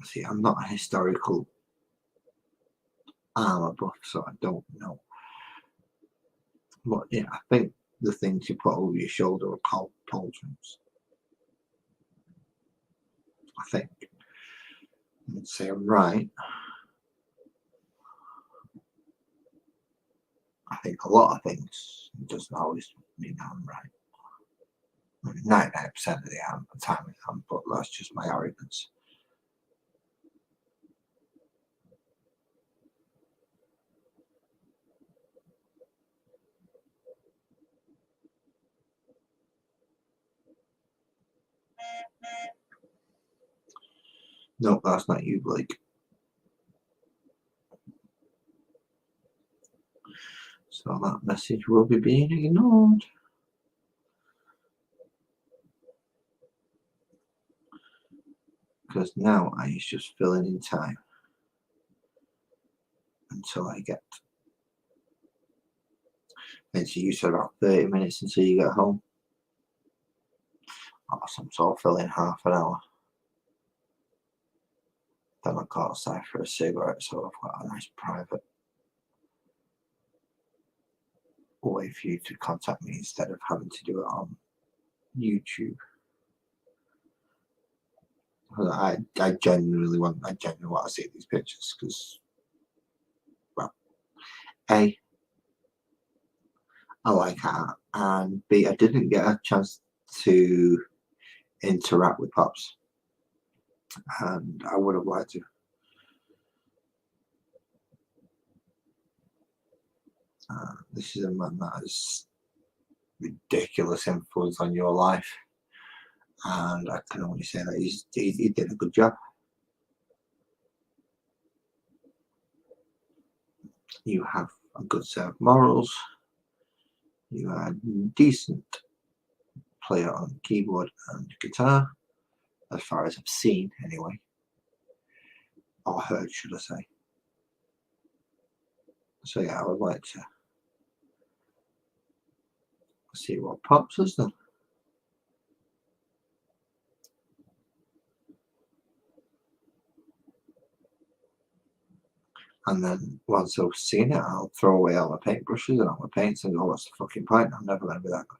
See, I'm not a historical armour buff, so I don't know. But yeah, I think the things you put over your shoulder are called pauldrons. I think. Let's say I'm right. I think a lot of things, it doesn't always mean I'm right. 99% of the time I am, but that's just my arrogance. No, that's not you, Blake. So that message will be being ignored. Because now I just filling in time until I get. And so you said about 30 minutes until you get home. Awesome, so I'll fill in half an hour. Then I'll go outside for a cigarette, so I've got a nice private way for you to contact me instead of having to do it on YouTube. I genuinely want to see these pictures because, well, A, I like art, and B, I didn't get a chance to interact with Pops, and I would have liked to. This is a man that has ridiculous influence on your life, and I can only say that he did a good job. You have a good set of morals. You are a decent player on keyboard and guitar, as far as I've seen anyway, or heard, should I say. So yeah, I would like to see what Pops has done. And then once I've seen it, I'll throw away all my paintbrushes and all my paints and go, what's the fucking point? I'm never going to be that good.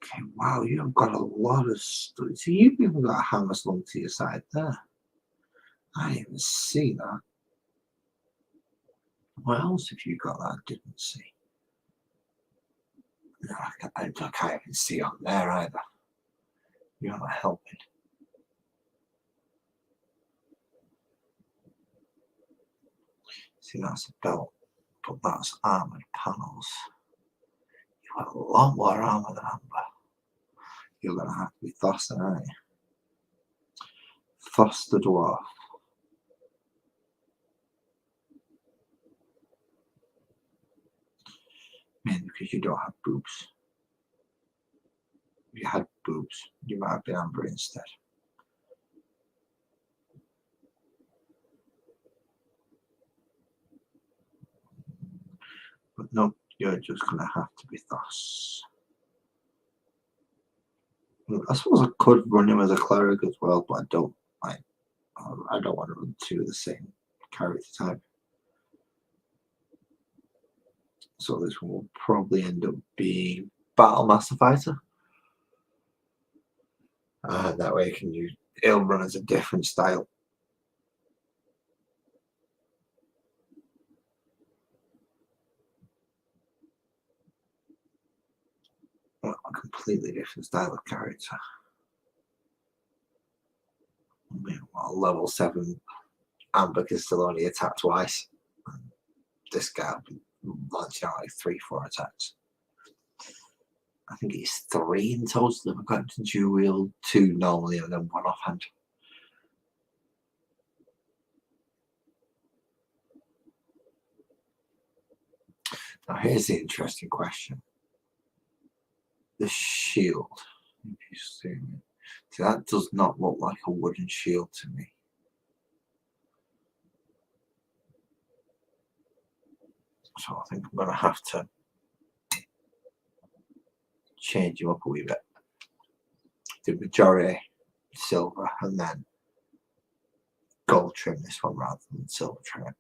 Okay, wow, you've got a lot of stuff. So you've even got a hammer slung to your side there. I didn't even see that. What else have you got that I didn't see? No, I can't even see on there either. You're not helping. See, that's a belt, but that's armoured panels. You've got a lot more armour than Amber. You're going to have to be Thos, aren't you? Thos the dwarf. Mainly because you don't have boobs. If you had boobs, you might have been Amber instead. But no, you're just going to have to be Thos. I suppose I could run him as a cleric as well, but I don't want to run two of the same character type. So this one will probably end up being Battle Master Fighter. That way it'll run as a different style. Well, a completely different style of character. Well, level 7 Amber can still only attack twice. This guy will be launching out like 3-4 attacks. I think it's 3 in total. I've got to dual wield 2 normally and then 1 offhand. Now here's the interesting question. The shield. If you see that does not look like a wooden shield to me. So I think I'm going to have to change him up a wee bit. The majority silver and then gold trim this one rather than silver trim it.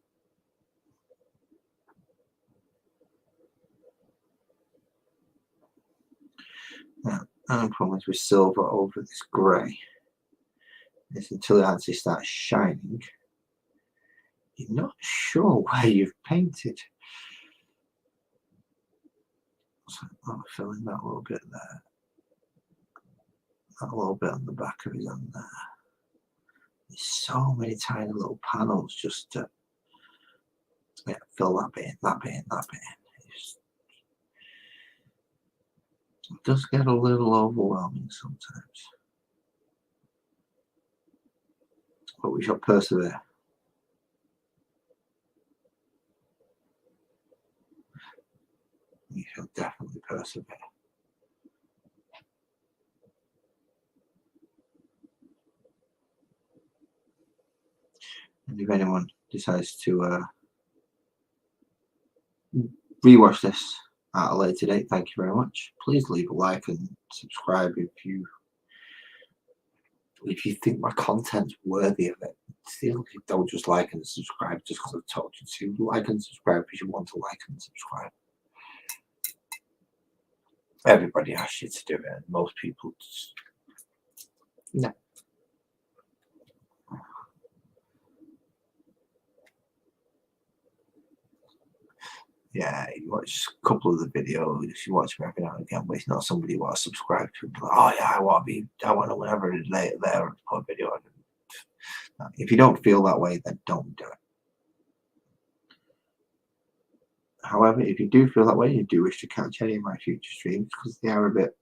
Now, the problem is with silver over this grey is until it actually starts shining, you're not sure where you've painted. So I'm filling that little bit there, that little bit on the back of his hand there. There's so many tiny little panels just to fill that bit in, that bit in, that bit in. It does get a little overwhelming sometimes, but we shall persevere. We shall definitely persevere. And if anyone decides to rewatch this at a later date, thank you very much. Please leave a like and subscribe if you think my content's worthy of it. Don't just like and subscribe just because I've told you to. Like and subscribe because you want to like and subscribe. Everybody asks you to do it, and most people just no. Yeah, you watch a couple of the videos, you watch them every now and again, but it's not somebody you want to subscribe to. Like, oh yeah, I want to whenever it's later there put a video on. No, if you don't feel that way, then don't do it. However, if you do feel that way, you do wish to catch any of my future streams because they are a bit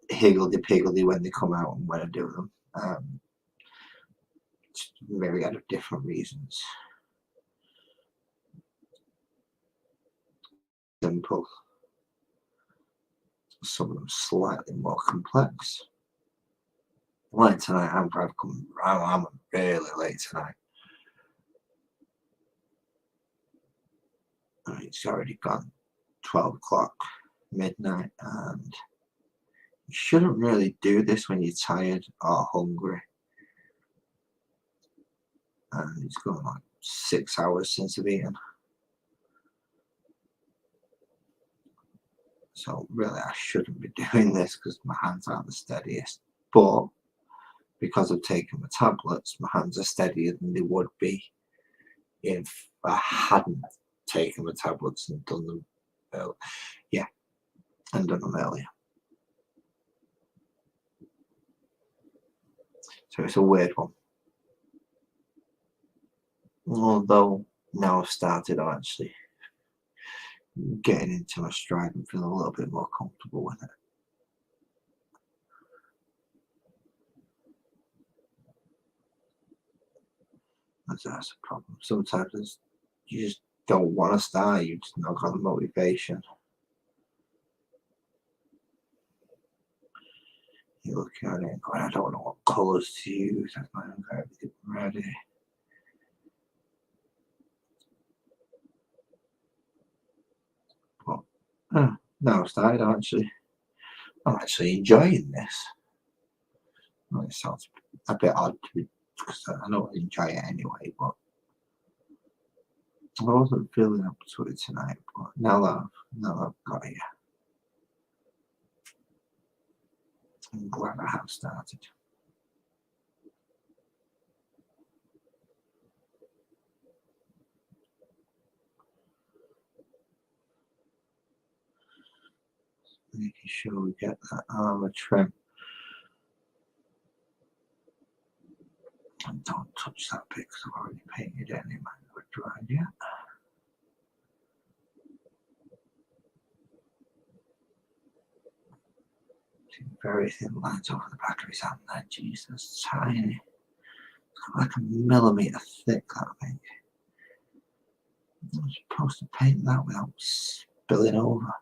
higgledy-piggledy when they come out and when I do them. Maybe out of different reasons. Simple. Some of them slightly more complex. Late tonight, I'm really late tonight. It's already gone 12 o'clock, midnight, and you shouldn't really do this when you're tired or hungry. And it's gone like 6 hours since I've eaten. So really I shouldn't be doing this because my hands aren't the steadiest. But because I've taken my tablets, my hands are steadier than they would be if I hadn't taken my tablets and done them earlier. Yeah, and done them earlier. So it's a weird one. Although now I've started, I'm actually getting into my stride and feeling a little bit more comfortable with it. That's a problem. Sometimes you just don't want to start, you just not got the motivation. You look at it and go, I don't know what colours to use, I've got everything ready. But now I've started, I'm actually enjoying this. Well, it sounds a bit odd to be, because I don't enjoy it anyway, but I wasn't feeling up to it tonight. But now that I've got it, I'm glad I have started. Making sure we get that armor trim. And don't touch that bit because I've already painted it and it might not have dried yet. Very thin lines over the back of his hand there. Jesus, tiny. It's like a millimetre thick, that thing. I'm supposed to paint that without spilling over.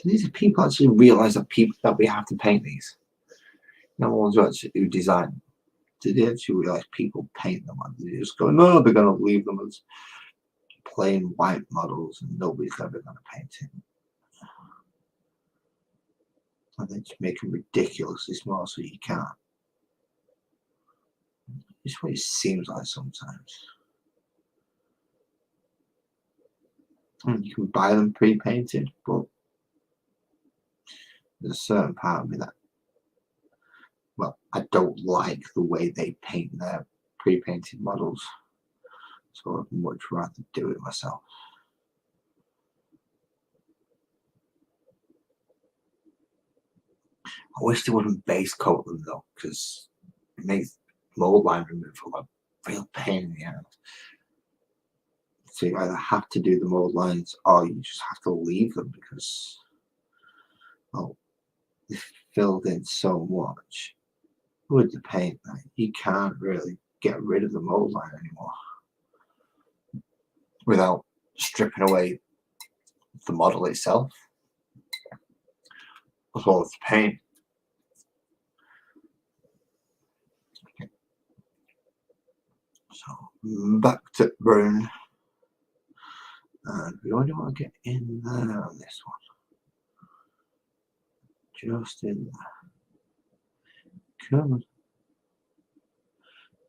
Do these people actually realise that we have to paint these? No one's actually who designed them. Did they actually realise people paint them? And they just go, no, they're going to leave them as plain white models and nobody's ever going to paint it. And then just make them ridiculously small so you can't. It's what it seems like sometimes. And you can buy them pre-painted, but there's a certain part of me that, well, I don't like the way they paint their pre-painted models. So I'd much rather do it myself. I wish they wouldn't base coat them though, because it makes mold line removal a real pain in the ass. So you either have to do the mold lines or you just have to leave them because, well, they've filled in so much with the paint that you can't really get rid of the mold line anymore without stripping away the model itself as well as the paint. Okay. So back to burn. And we only want to get in there on this one. Just in there. Come on.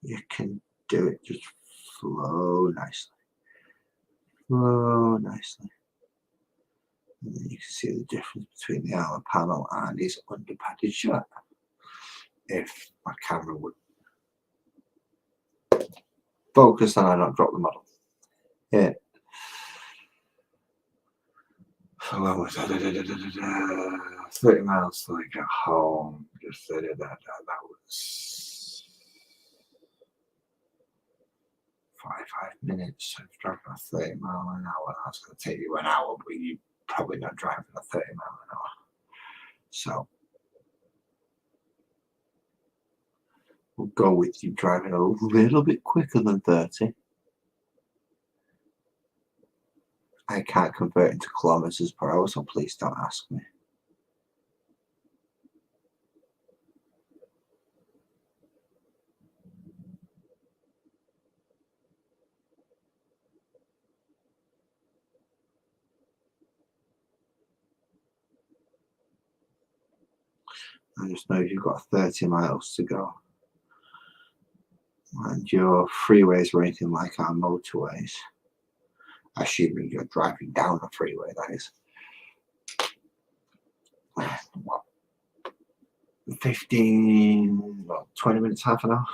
You can do it. Just flow nicely. Flow nicely. And then you can see the difference between the armor panel and his underpadded shirt. If my camera would focus and I not drop the model. Yeah. So when was that? 30 miles till I get home. Just that was 5 minutes. So driving a 30 mile an hour. That's going to take you an hour, but you're probably not driving a 30 mile an hour. So we'll go with you driving a little bit quicker than 30. I can't convert into kilometers per hour, so please don't ask me. I just know you've got 30 miles to go. And your freeways are anything like our motorways. Assuming you're driving down a freeway, that is. What? 15, well, 20 minutes, half an hour.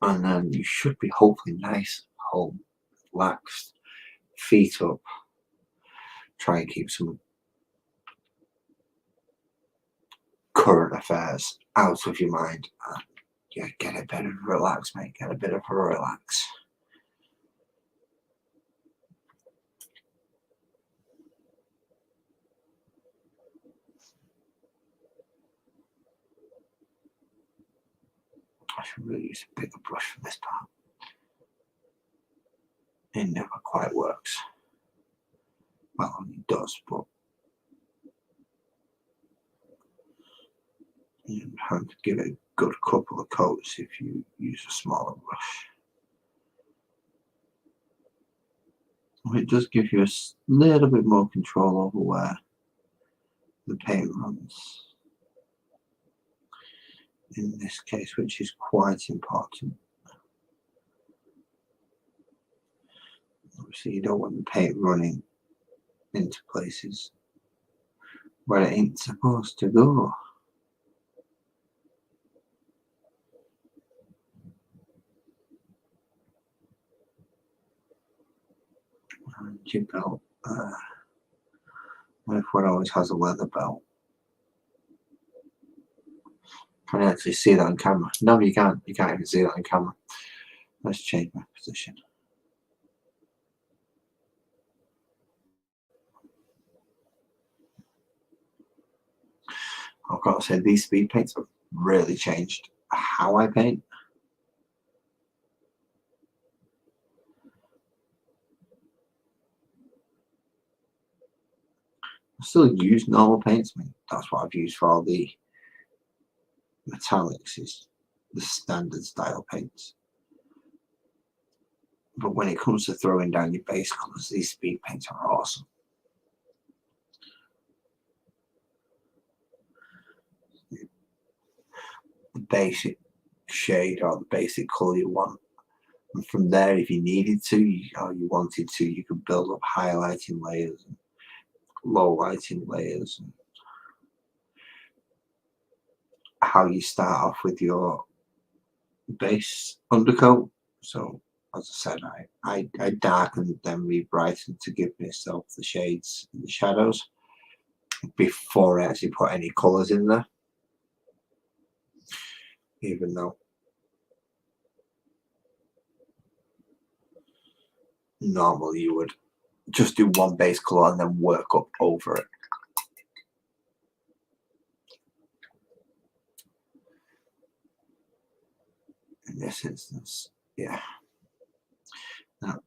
And then you should be hopefully nice, home, relaxed, feet up. Try and keep some current affairs out of your mind. And yeah, get a bit of a relax, mate. Get a bit of a relax. I should really use a bigger brush for this part. It never quite works. Well, it does, but you have to give it a good couple of coats if you use a smaller brush. It does give you a little bit more control over where the paint runs in this case, which is quite important. Obviously, you don't want the paint running into places where it ain't supposed to go. And your belt, what if one always has a leather belt? Can you actually see that on camera? No, you can't. You can't even see that on camera. Let's change my position. I've got to say, these speed paints have really changed how I paint. I still use normal paints. I mean, that's what I've used for all the metallics, is the standard style paints. But when it comes to throwing down your base colors, these speed paints are awesome. The basic shade or the basic color you want, and from there, if you needed to, or you wanted to, you could build up highlighting layers and low lighting layers, and how you start off with your base undercoat. So as I said, I darkened then re-brightened to give myself the shades and the shadows before I actually put any colours in there, even though normally you would just do one base colour and then work up over it. In this instance, yeah. Now,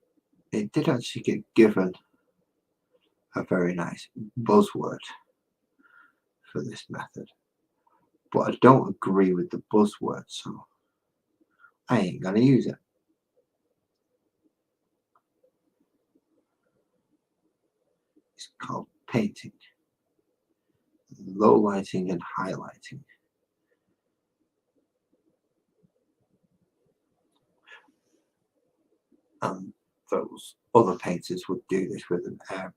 it did actually get given a very nice buzzword for this method, but I don't agree with the buzzword, so I ain't gonna use it. It's called painting, low lighting and highlighting. And those other painters would do this with an airbrush.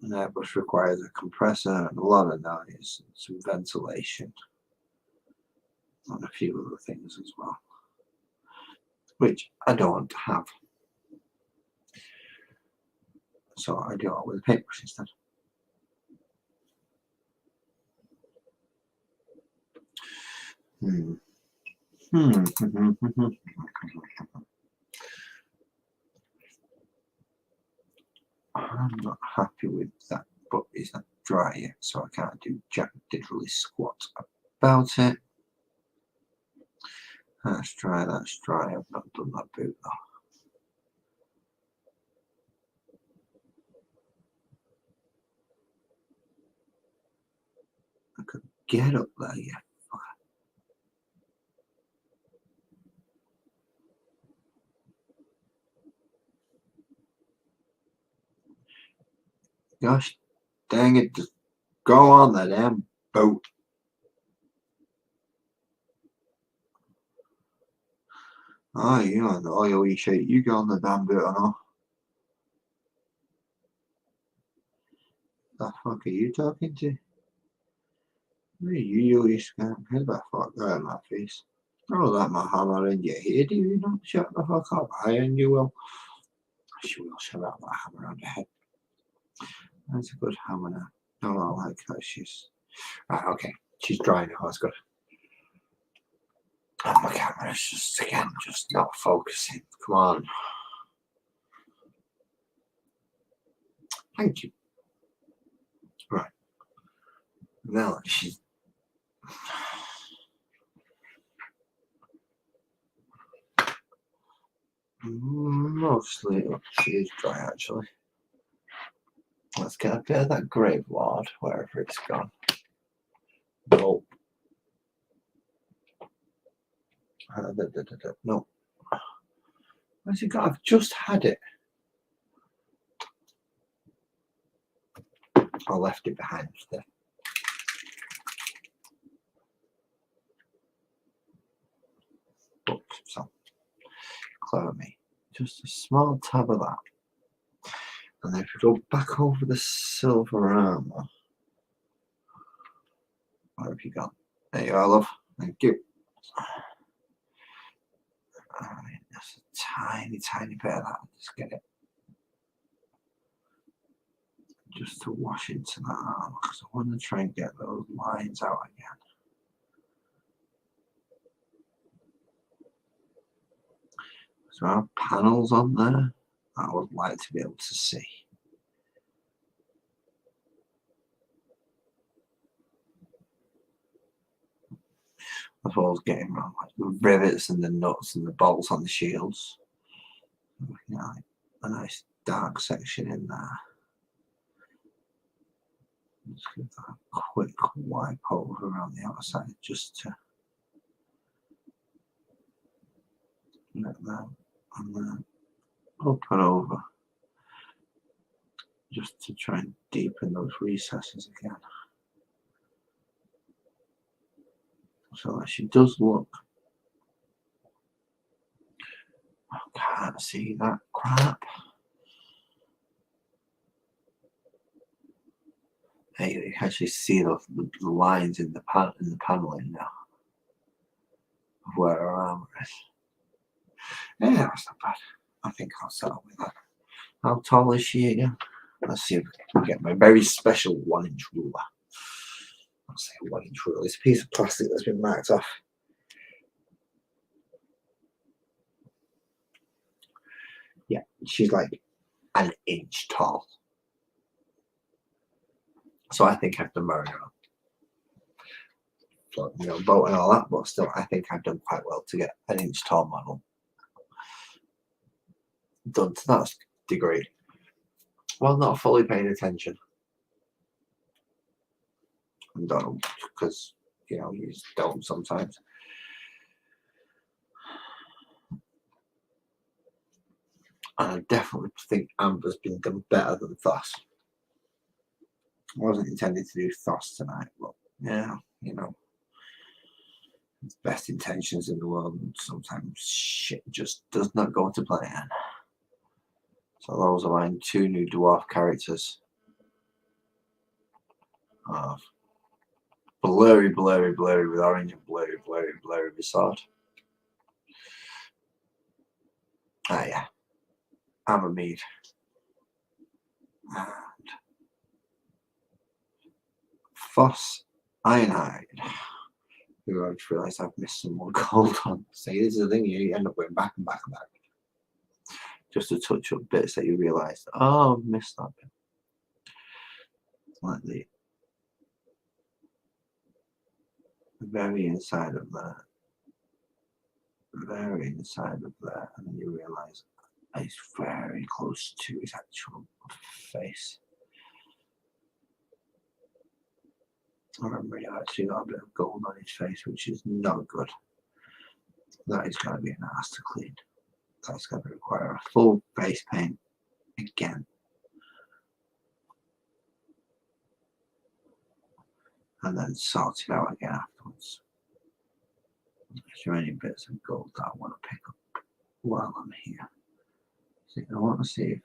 An airbrush requires a compressor and a lot of noise, and some ventilation, and a few other things as well, which I don't want to have. So I do it with a paintbrush instead. I'm not happy with that, but it's not dry yet, so I can't do jack diddly squat about it. That's dry, that's dry. I've not done that boot though. I could get up there, yeah. Gosh dang it, just go on the damn boat. Oh, you on the oily shit, you go on the damn boat, I know. The fuck are you talking to? You scamp, get the fuck out of my face. I'll let my hammer in your head if you don't shut the fuck up. And you will. She will shut up that hammer on the head. That's a good hammer now. No, I like how she's. Right, okay. She's dry now, that's good. And my camera is just, again, just not focusing. Come on. Thank you. Right. Now she's. Mostly, she is dry actually. Let's get a bit of that graveyard wherever it's gone. Oh. No. Where's it got? I've just had it. I left it behind there. Oops, so clever me. Just a small tab of that. And then if we go back over the silver armor, where have you gone? There you are, love. Thank you. Alright, just a tiny bit of that. Just get it. Just to wash into that armor, because I want to try and get those lines out again. So there are panels on there I would like to be able to see. as well as getting around like the rivets and the nuts and the bolts on the shields. You know, like a nice dark section in there. Just give that a quick wipe over around the outside just to let that, and then up and over just to try and deepen those recesses again. So that she does look. I can't see that crap. Hey, you can actually see the lines in the paneling now of where her armor is. Yeah, that's not bad. I think I'll settle with that. How tall is she again? Let's see if I can get my very special 1-inch ruler. I'll say 1-inch ruler. It's a piece of plastic that's been marked off. Yeah, she's like 1 inch tall. So I think I've done very well. So, you know, boat and all that, but still, I think I've done quite well to get 1 inch tall model done to that degree while not fully paying attention. And don't, because, you know, you just don't sometimes. And I definitely think Amber's been done better than Thos. I wasn't intended to do Thos tonight, but yeah, you know, it's best intentions in the world, and sometimes shit just does not go to plan. So those are my 2 new dwarf characters of blurry with orange and blurry with sword. Ah yeah, Amber Mead and Foss Ironhide. Who I just realised I've missed some more gold on. See, this is the thing, you end up going back and back and back. Just to touch up bits that you realise, oh, I've missed that bit. Like the very inside of there. Very inside of there, and then you realise it's very close to his actual face. I remember he actually got a bit of gold on his face, which is not good. That is going to be an ass to clean. That's going to require a full face paint again. And then sort it out again afterwards. Is there any bits of gold that I want to pick up while I'm here? See, I want to see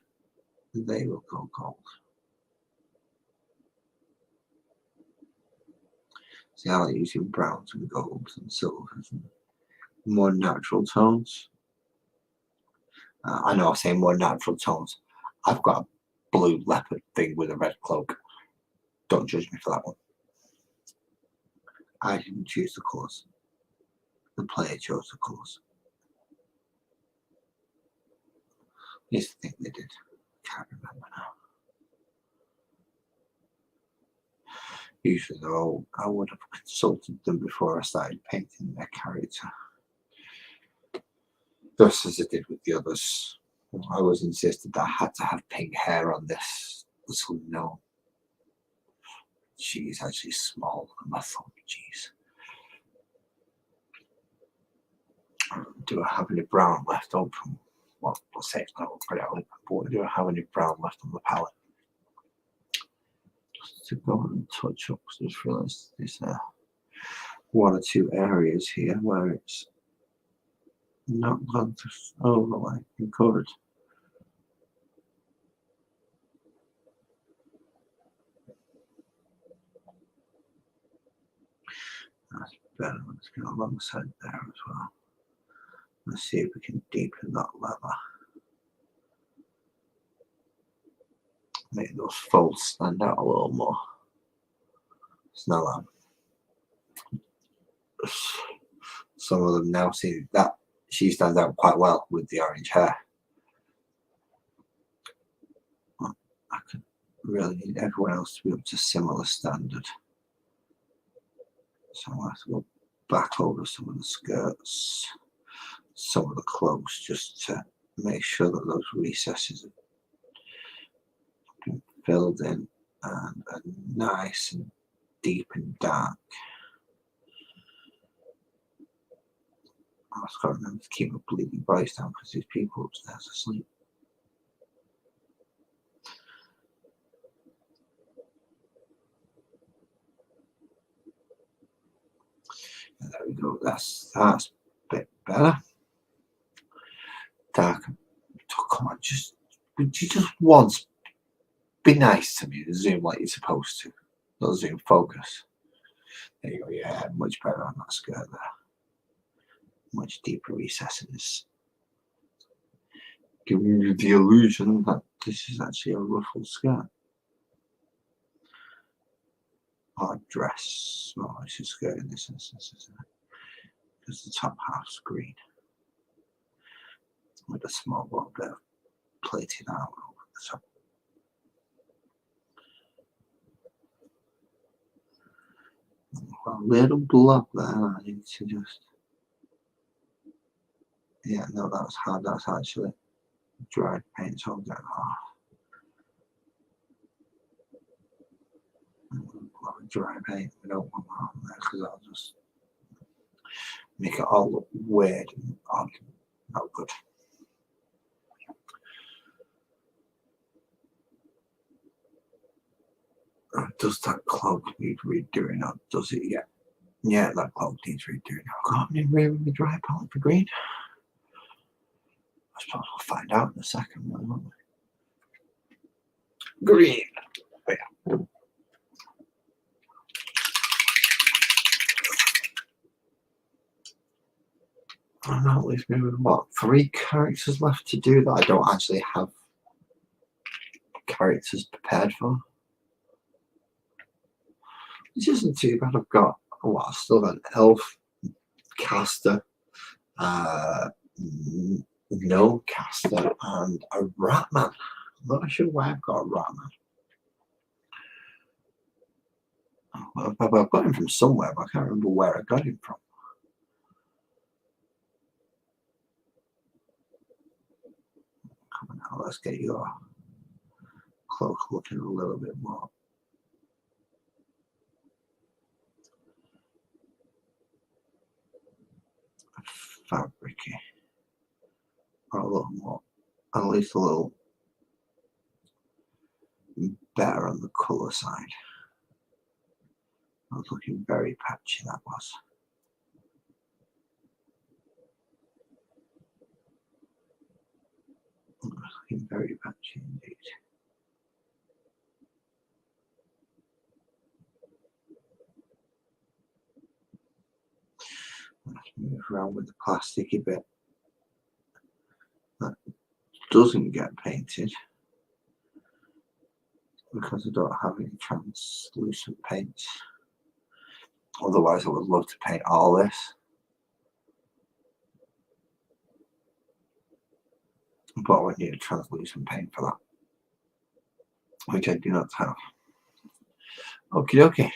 if they will go gold. See, I like using browns and golds and silvers and more natural tones. I know I say more natural tones. I've got a blue leopard thing with a red cloak. Don't judge me for that one. I didn't choose the colours. The player chose the colours. I used to think they did. Can't remember now. Usually they're all, I would have consulted them before I started painting their character. Just as I did with the others. I always insisted that I had to have pink hair on this one. No. She's actually small on my thumb, jeez. Do I have any brown left over? Well, I'll say it's not pretty open, but do I have any brown left on the palette? Just to go and touch up, because I just realised there's 1 or 2 areas here where it's not gone to overlay and covered. That's better. Let's go alongside there as well. Let's see if we can deepen that leather. Make those folds stand out a little more. It's not that. Some of them now see that she stands out quite well with the orange hair. I could really need everyone else to be up to similar standard. So I'll have to go back over some of the skirts, some of the cloaks, just to make sure that those recesses have been filled in and are nice and deep and dark. I just got to remember to keep my bleeding voice down because these people upstairs are asleep. And there we go. That's a bit better. Dark. Oh, come on, would you just once be nice to me and zoom like you're supposed to? Not zoom, focus. There you go. Yeah, much better on that skirt there. Much deeper recesses. Giving you the illusion that this is actually a ruffled skirt. Or a dress. Well, it's a skirt in this instance, isn't it? Because the top half's green. With a small little bit of plated out over the top. A little block there. I need to just. Yeah, no, that was hard. That's actually dried paint, so I'll get that off. Dry paint, we don't want that on there because that'll just make it all look weird and odd. Not good. Does that cloak need redoing or does it yet? Yeah, that cloak needs redoing. I can't even wearing the dry palette for green. I suppose we'll find out in a second, won't we? Green. Oh, yeah. And that leaves me with what, 3 characters left to do that I don't actually have characters prepared for. Which isn't too bad. I've got, well, I've still got an elf caster, no caster, and a ratman. I'm not sure why I've got a ratman. I've got him from somewhere, but I can't remember where I got him from. Come on now, let's get your cloak looking a little bit more fabricy, or a little more, at least a little better on the colour side. I was looking very patchy, that was. I was looking very patchy indeed. Let's move around with the plasticky bit that doesn't get painted because I don't have any translucent paints. Otherwise I would love to paint all this. But I would need a translucent paint for that, which I do not have. Okie dokie.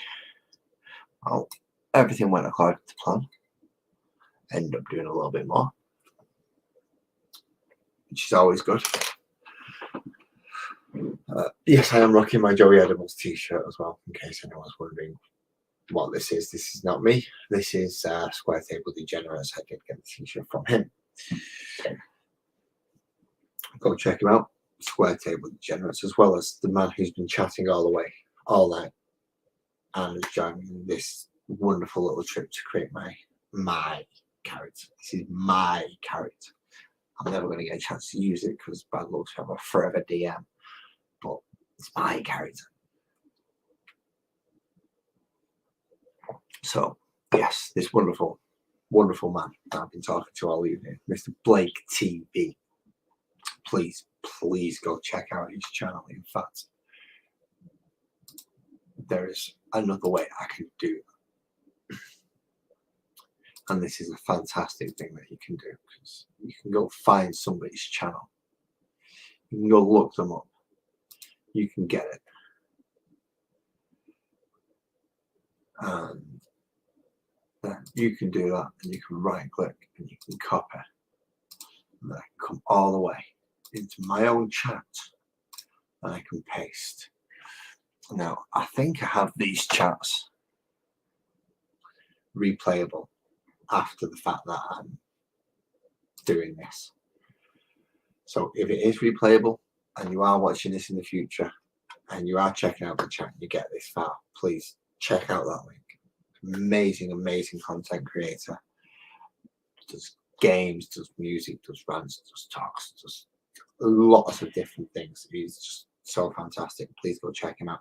Well, everything went according to plan. Ended up doing a little bit more, which is always good. Yes, I am rocking my Joey Edibles t-shirt as well, in case anyone's wondering what this is. This is not me. This is Square Table Degenerates. I did get the t-shirt from him. Go check him out. Square Table Degenerates, as well as the man who's been chatting all night and is joining this wonderful little trip to create my character. This is my character. I'm never going to get a chance to use it because bad looks have a forever DM, but it's my character. So yes, this wonderful man that I've been talking to all evening, Mr. Blake TV. Please go check out his channel. In fact, there is another way I can do that. And this is a fantastic thing that you can do, because you can go find somebody's channel. You can go look them up. You can get it. And then you can do that, and you can right click and you can copy, and then I can come all the way into my own chat and I can paste. Now I think I have these chats replayable after the fact that I'm doing this. So if it is replayable and you are watching this in the future and you are checking out the chat and you get this far, please check out that link. Amazing content creator. Does games, does music, does rants, does talks, does lots of different things. He's just so fantastic. Please go check him out.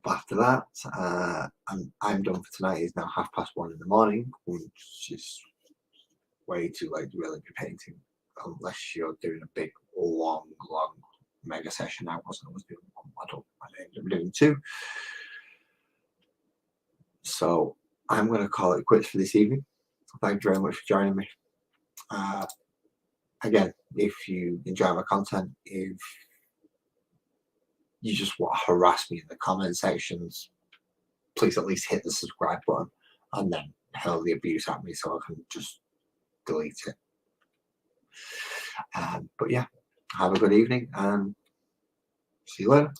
But after that, I'm done for tonight. It's now 1:30 in the morning, which is way too late to really be painting, unless you're doing a big, long mega session. I was doing one model. I ended up doing 2. So I'm going to call it quits for this evening. Thank you very much for joining me. Again, if you enjoy my content, if you just want to harass me in the comment sections, please at least hit the subscribe button and then hurl the abuse at me so I can just delete it. But yeah, have a good evening and see you later.